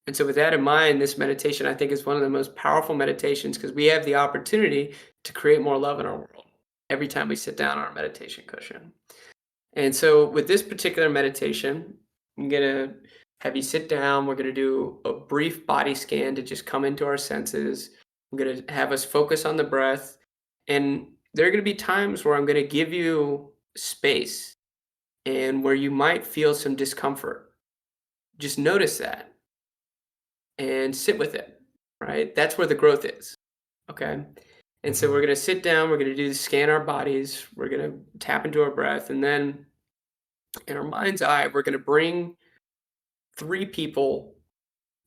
And so with that in mind, this meditation I think is one of the most powerful meditations because we have the opportunity to create more love in our world every time we sit down on our meditation cushion. And so with this particular meditation, I'm going to have you sit down. We're going to do a brief body scan to just come into our senses. I'm going to have us focus on the breath. And there are going to be times where I'm going to give you space and where you might feel some discomfort. Just notice that and sit with it, right? That's where the growth is. Okay. And so we're
Mhm.
going to sit down. We're going to do scan our bodies. We're going to tap into our breath. And then in our mind's eye, we're going to bring three people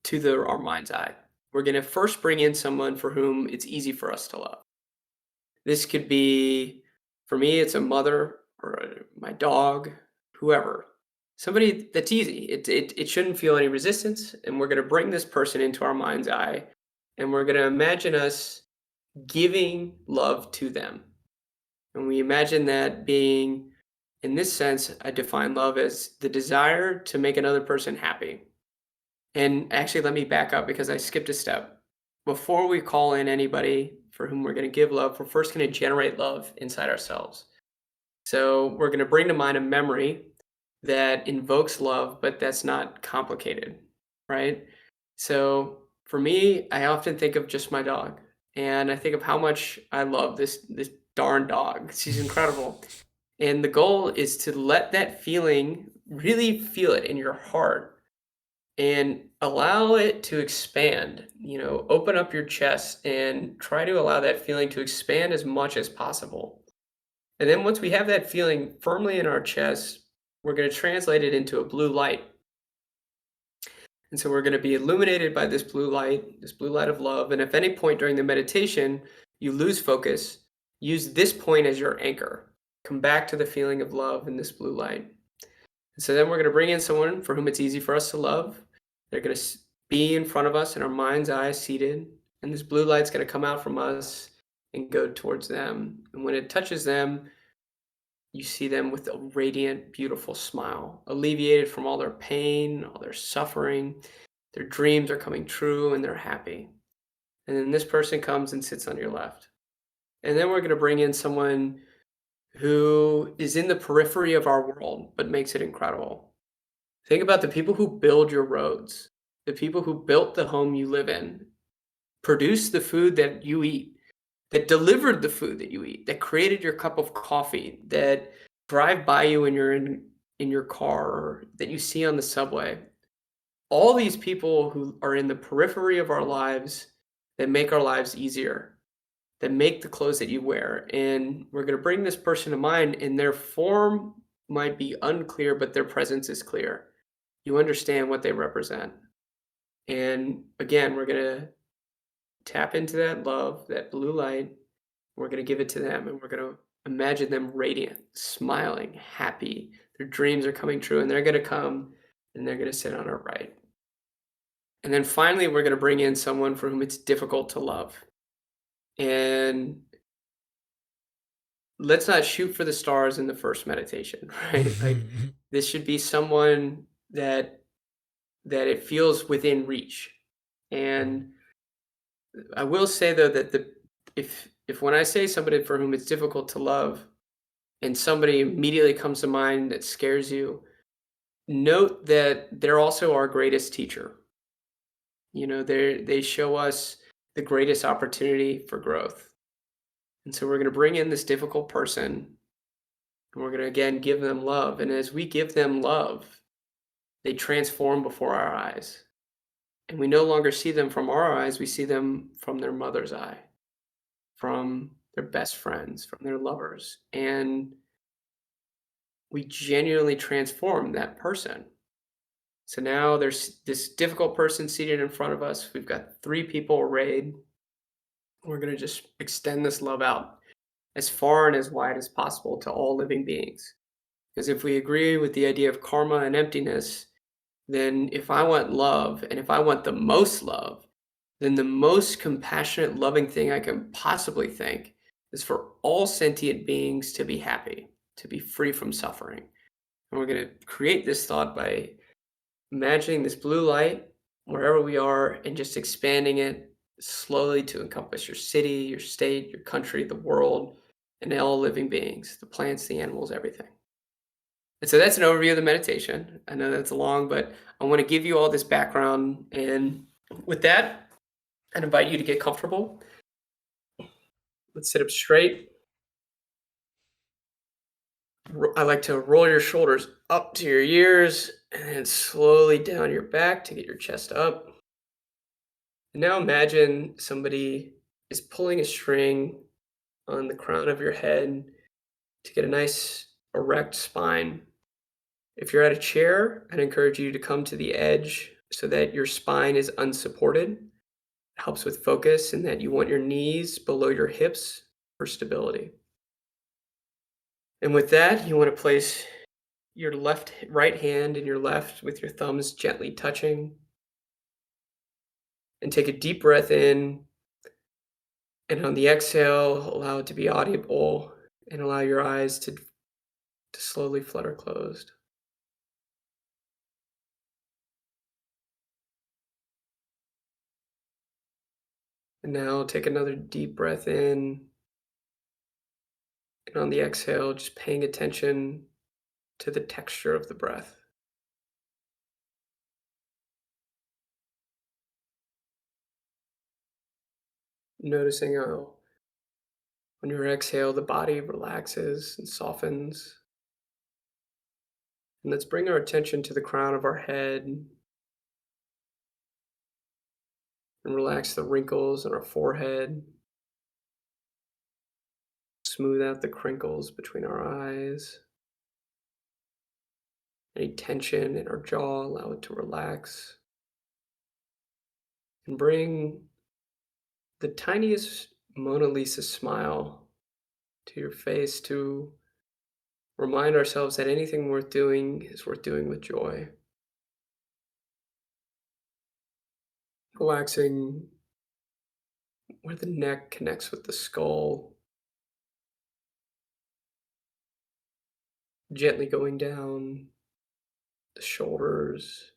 to our mind's eye. We're going to first bring in someone for whom it's easy for us to love. This could be, for me, it's a mother or my dog, whoever. Somebody that's easy. It shouldn't feel any resistance. And we're going to bring this person into our mind's eye. And we're going to imagine us giving love to them. And we imagine that being, in this sense, I define love as the desire to make another person happy. And actually, let me back up because I skipped a step. Before we call in anybody for whom we're going to give love, we're first going to generate love inside ourselves. So we're going to bring to mind a memory that invokes love, but that's not complicated, right? So for me, I often think of just my dog, and I think of how much I love this darn dog. She's incredible. And the goal is to let that feeling really feel it in your heart and allow it to expand. Open up your chest and try to allow that feeling to expand as much as possible. And then once we have that feeling firmly in our chest, we're going to translate it into a blue light. And so we're going to be illuminated by this blue light of love. And if any point during the meditation you lose focus, use this point as your anchor. Come back to the feeling of love in this blue light. And so then we're going to bring in someone for whom it's easy for us to love. They're going to be in front of us in our mind's eye, seated. And this blue light's going to come out from us and go towards them. And when it touches them, you see them with a radiant, beautiful smile, alleviated from all their pain, all their suffering. Their dreams are coming true and they're happy. And then this person comes and sits on your left. And then we're going to bring in someone who is in the periphery of our world, but makes it incredible. Think about the people who build your roads, the people who built the home you live in, produce the food that you eat, that delivered the food that you eat, that created your cup of coffee, that drive by you when you're in your car, or that you see on the subway. All these people who are in the periphery of our lives that make our lives easier, that make the clothes that you wear. And we're going to bring this person to mind, and their form might be unclear, but their presence is clear. You understand what they represent. And again, we're going to tap into that love, that blue light. We're going to give it to them, and we're going to imagine them radiant, smiling, happy. Their dreams are coming true, and they're going to come and they're going to sit on our right. And then finally, we're going to bring in someone for whom it's difficult to love. And let's not shoot for the stars in the first meditation, right? Like, this should be someone that it feels within reach. And I will say though that if when I say somebody for whom it's difficult to love and somebody immediately comes to mind that scares you, note that they're also our greatest teacher. You know, they show us the greatest opportunity for growth. And so we're going to bring in this difficult person, and we're going to again give them love. And as we give them love, they transform before our eyes. And we no longer see them from our eyes, we see them from their mother's eye, from their best friends, from their lovers. And we genuinely transform that person. So now there's this difficult person seated in front of us. We've got three people arrayed. We're going to just extend this love out as far and as wide as possible to all living beings. Because if we agree with the idea of karma and emptiness, then if I want love and if I want the most love, then the most compassionate, loving thing I can possibly think is for all sentient beings to be happy, to be free from suffering. And we're going to create this thought by imagining this blue light wherever we are and just expanding it slowly to encompass your city, your state, your country, the world, and all living beings, the plants, the animals, everything. And so that's an overview of the meditation. I know that's long, but I want to give you all this background. And with that, I'd invite you to get comfortable. Let's sit up straight. I like to roll your shoulders up to your ears and then slowly down your back to get your chest up. And now imagine somebody is pulling a string on the crown of your head to get a nice erect spine. If you're at a chair, I'd encourage you to come to the edge so that your spine is unsupported. It helps with focus and that you want your knees below your hips for stability. And with that, you want to place your right hand in your left with your thumbs gently touching. And take a deep breath in. And on the exhale, allow it to be audible and allow your eyes to slowly flutter closed. And now take another deep breath in. And on the exhale, just paying attention to the texture of the breath. Noticing how on your exhale, the body relaxes and softens. And let's bring our attention to the crown of our head and relax the wrinkles in our forehead. Smooth out the crinkles between our eyes. Any tension in our jaw, allow it to relax. And bring the tiniest Mona Lisa smile to your face to remind ourselves that anything worth doing is worth doing with joy. Relaxing where the neck connects with the skull, gently going down the shoulders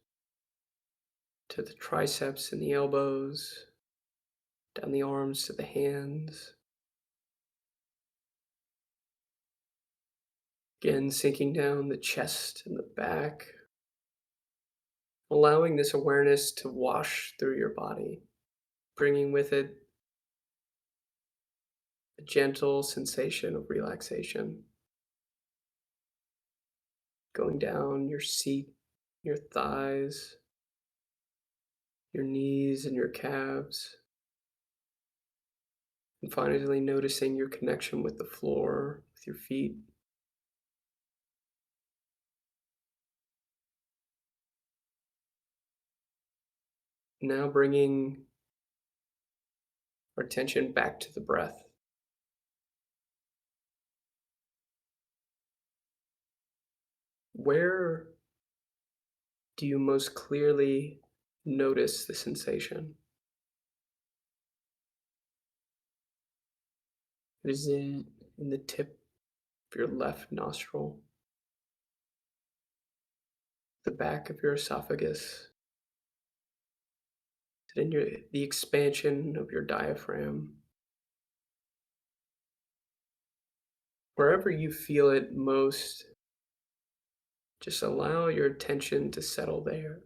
to the triceps and the elbows, down the arms to the hands. Again, sinking down the chest and the back, allowing this awareness to wash through your body, bringing with it a gentle sensation of relaxation, going down your seat, your thighs, your knees, and your calves, and finally noticing your connection with the floor, with your feet. Now bringing our attention back to the breath. Where do you most clearly notice the sensation? Is it in the tip of your left nostril, the back of your esophagus? Is it in the expansion of your diaphragm? Wherever you feel it most, just allow your attention to settle there.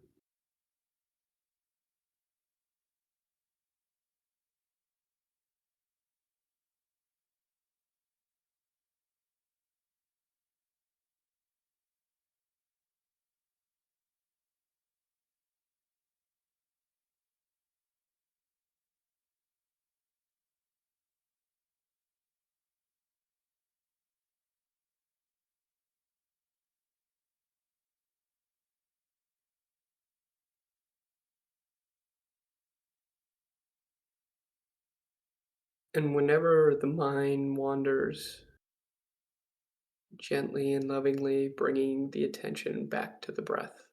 And whenever the mind wanders, gently and lovingly bringing the attention back to the breath.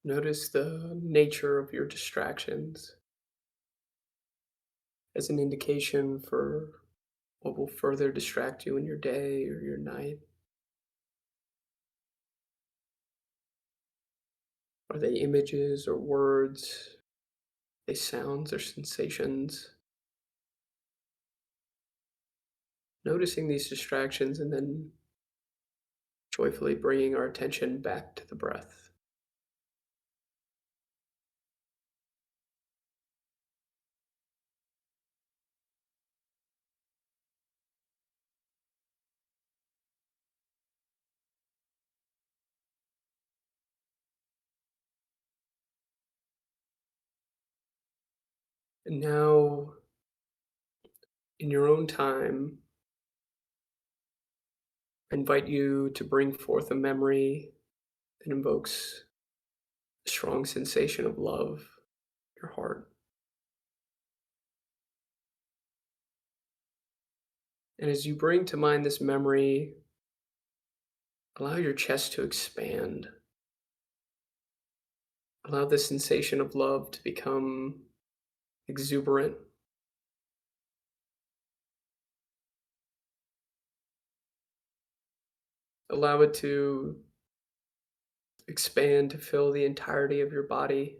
Notice the nature of your distractions as an indication for what will further distract you in your day or your night. Are they images or words? Are they sounds or sensations? Noticing these distractions and then joyfully bringing our attention back to the breath. And now, in your own time, I invite you to bring forth a memory that invokes a strong sensation of love in your heart. And as you bring to mind this memory, allow your chest to expand. Allow the sensation of love to become exuberant. Allow it to expand to fill the entirety of your body.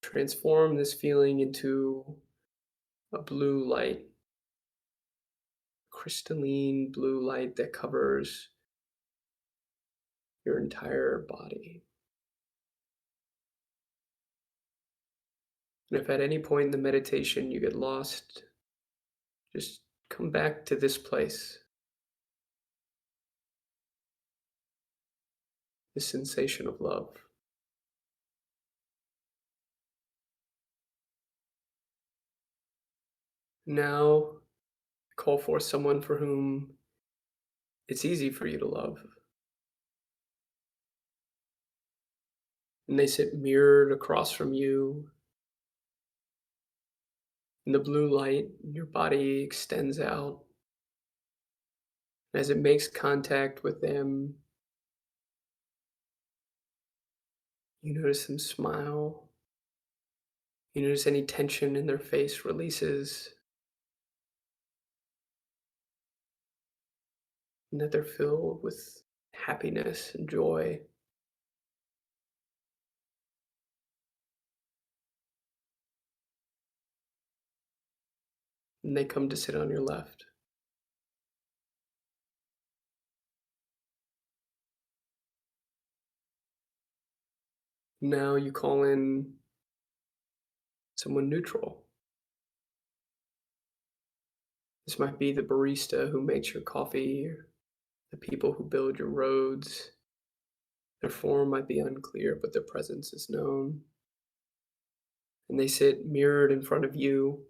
Transform this feeling into a blue light, crystalline blue light that covers your entire body. And if at any point in the meditation you get lost, just come back to this place, this sensation of love. Now, call for someone for whom it's easy for you to love. And they sit mirrored across from you. In the blue light, your body extends out. As it makes contact with them, you notice them smile. You notice any tension in their face releases, and that they're filled with happiness and joy. And they come to sit on your left. Now you call in someone neutral. This might be the barista who makes your coffee, or the people who build your roads. Their form might be unclear, but their presence is known. And they sit mirrored in front of you,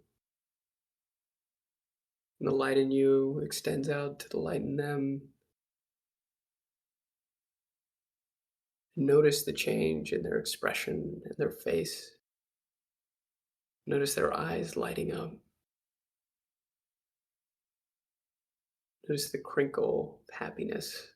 and the light in you extends out to the light in them. Notice the change in their expression and their face. Notice their eyes lighting up. Notice the crinkle of happiness.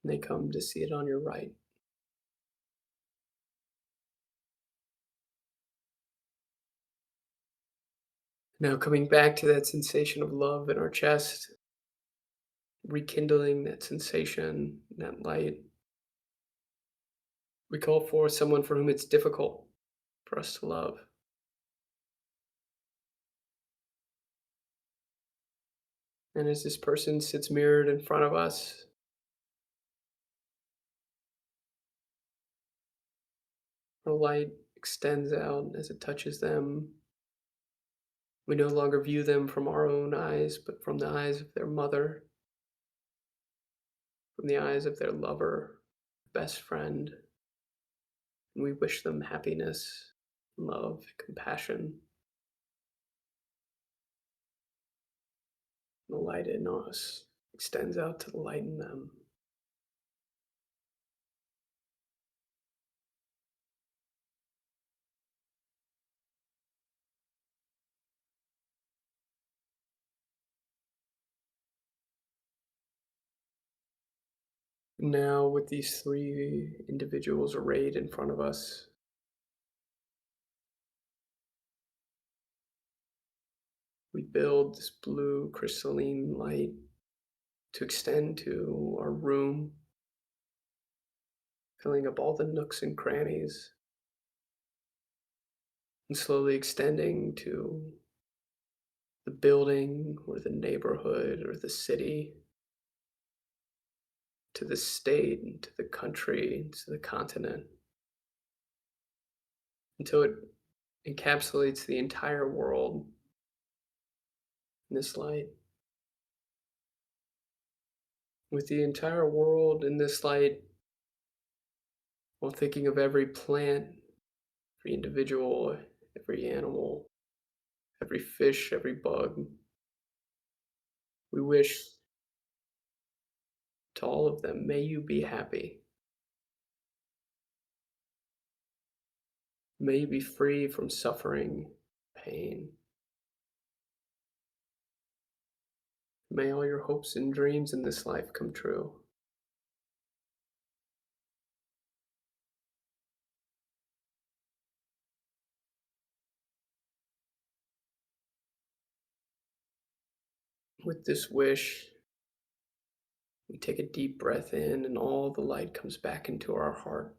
And they come to see it on your right. Now, coming back to that sensation of love in our chest, rekindling that sensation, that light, we call for someone for whom it's difficult for us to love. And as this person sits mirrored in front of us, the light extends out as it touches them. We no longer view them from our own eyes, but from the eyes of their mother, from the eyes of their lover, best friend. And we wish them happiness, love, compassion. The light in us extends out to the light in them. Now, with these three individuals arrayed in front of us, we build this blue crystalline light to extend to our room, filling up all the nooks and crannies, and slowly extending to the building or the neighborhood or the city, to the state, and to the country, to the continent, until it encapsulates the entire world in this light. With the entire world in this light, while thinking of every plant, every individual, every animal, every fish, every bug, we wish to all of them, may you be happy. May you be free from suffering, pain. May all your hopes and dreams in this life come true. With this wish, we take a deep breath in, and all the light comes back into our heart.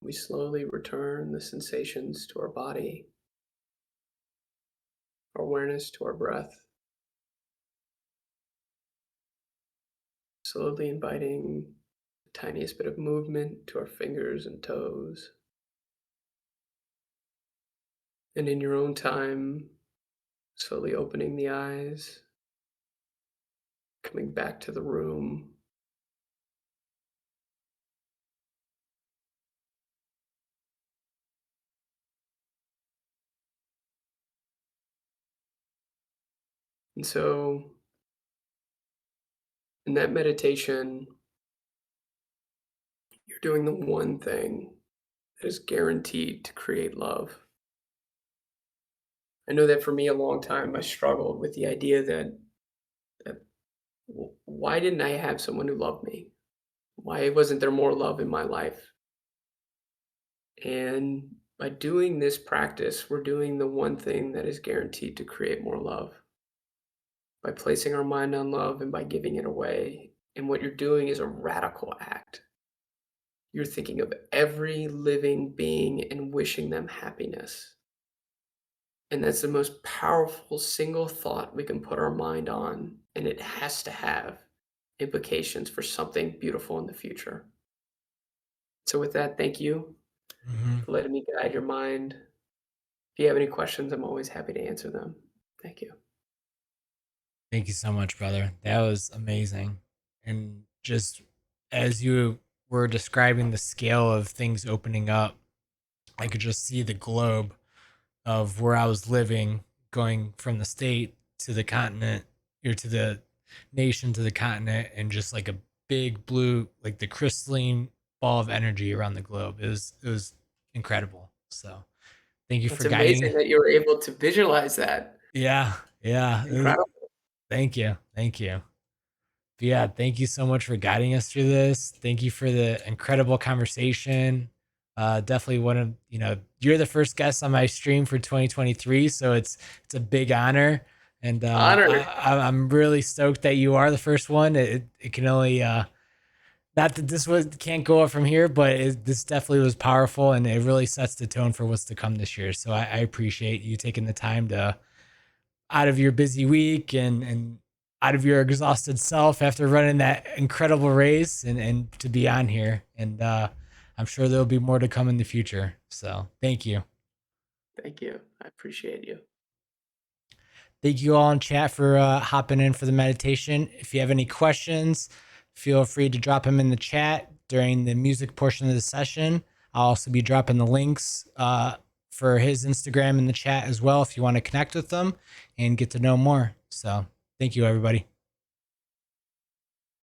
We slowly return the sensations to our body, our awareness to our breath, slowly inviting the tiniest bit of movement to our fingers and toes. And in your own time, slowly opening the eyes, coming back to the room. And so, in that meditation, you're doing the one thing that is guaranteed to create love. I know that for me, a long time, I struggled with the idea that why didn't I have someone who loved me? Why wasn't there more love in my life? And by doing this practice, we're doing the one thing that is guaranteed to create more love by placing our mind on love and by giving it away. And what you're doing is a radical act. You're thinking of every living being and wishing them happiness. And that's the most powerful single thought we can put our mind on. And it has to have implications for something beautiful in the future. So, with that, thank you
Mhm.
for letting me guide your mind. If you have any questions, I'm always happy to answer them. Thank you.
Thank you so much, brother. That was amazing. And just as you were describing the scale of things opening up, I could just see the globe of where I was living, going from the state to the continent, or to the nation to the continent, and just like a big blue, like the crystalline ball of energy around the globe. It was incredible. So thank you
It's
for guiding.
amazing that you were able to visualize that.
Yeah, yeah.
Incredible.
Thank you, thank you. But yeah, thank you so much for guiding us through this. Thank you for the incredible conversation. Definitely one of, you're the first guest on my stream for 2023, so it's a big honor, and
Honored.
I'm really stoked that you are the first one. It can only not that this was can't go up from here, but this definitely was powerful, and it really sets the tone for what's to come this year. So I appreciate you taking the time to, out of your busy week and out of your exhausted self after running that incredible race, and to be on here. And I'm sure there'll be more to come in the future. So thank you.
Thank you. I appreciate you.
Thank you all in chat for hopping in for the meditation. If you have any questions, feel free to drop them in the chat during the music portion of the session. I'll also be dropping the links for his Instagram in the chat as well if you want to connect with them and get to know more. So thank you, everybody.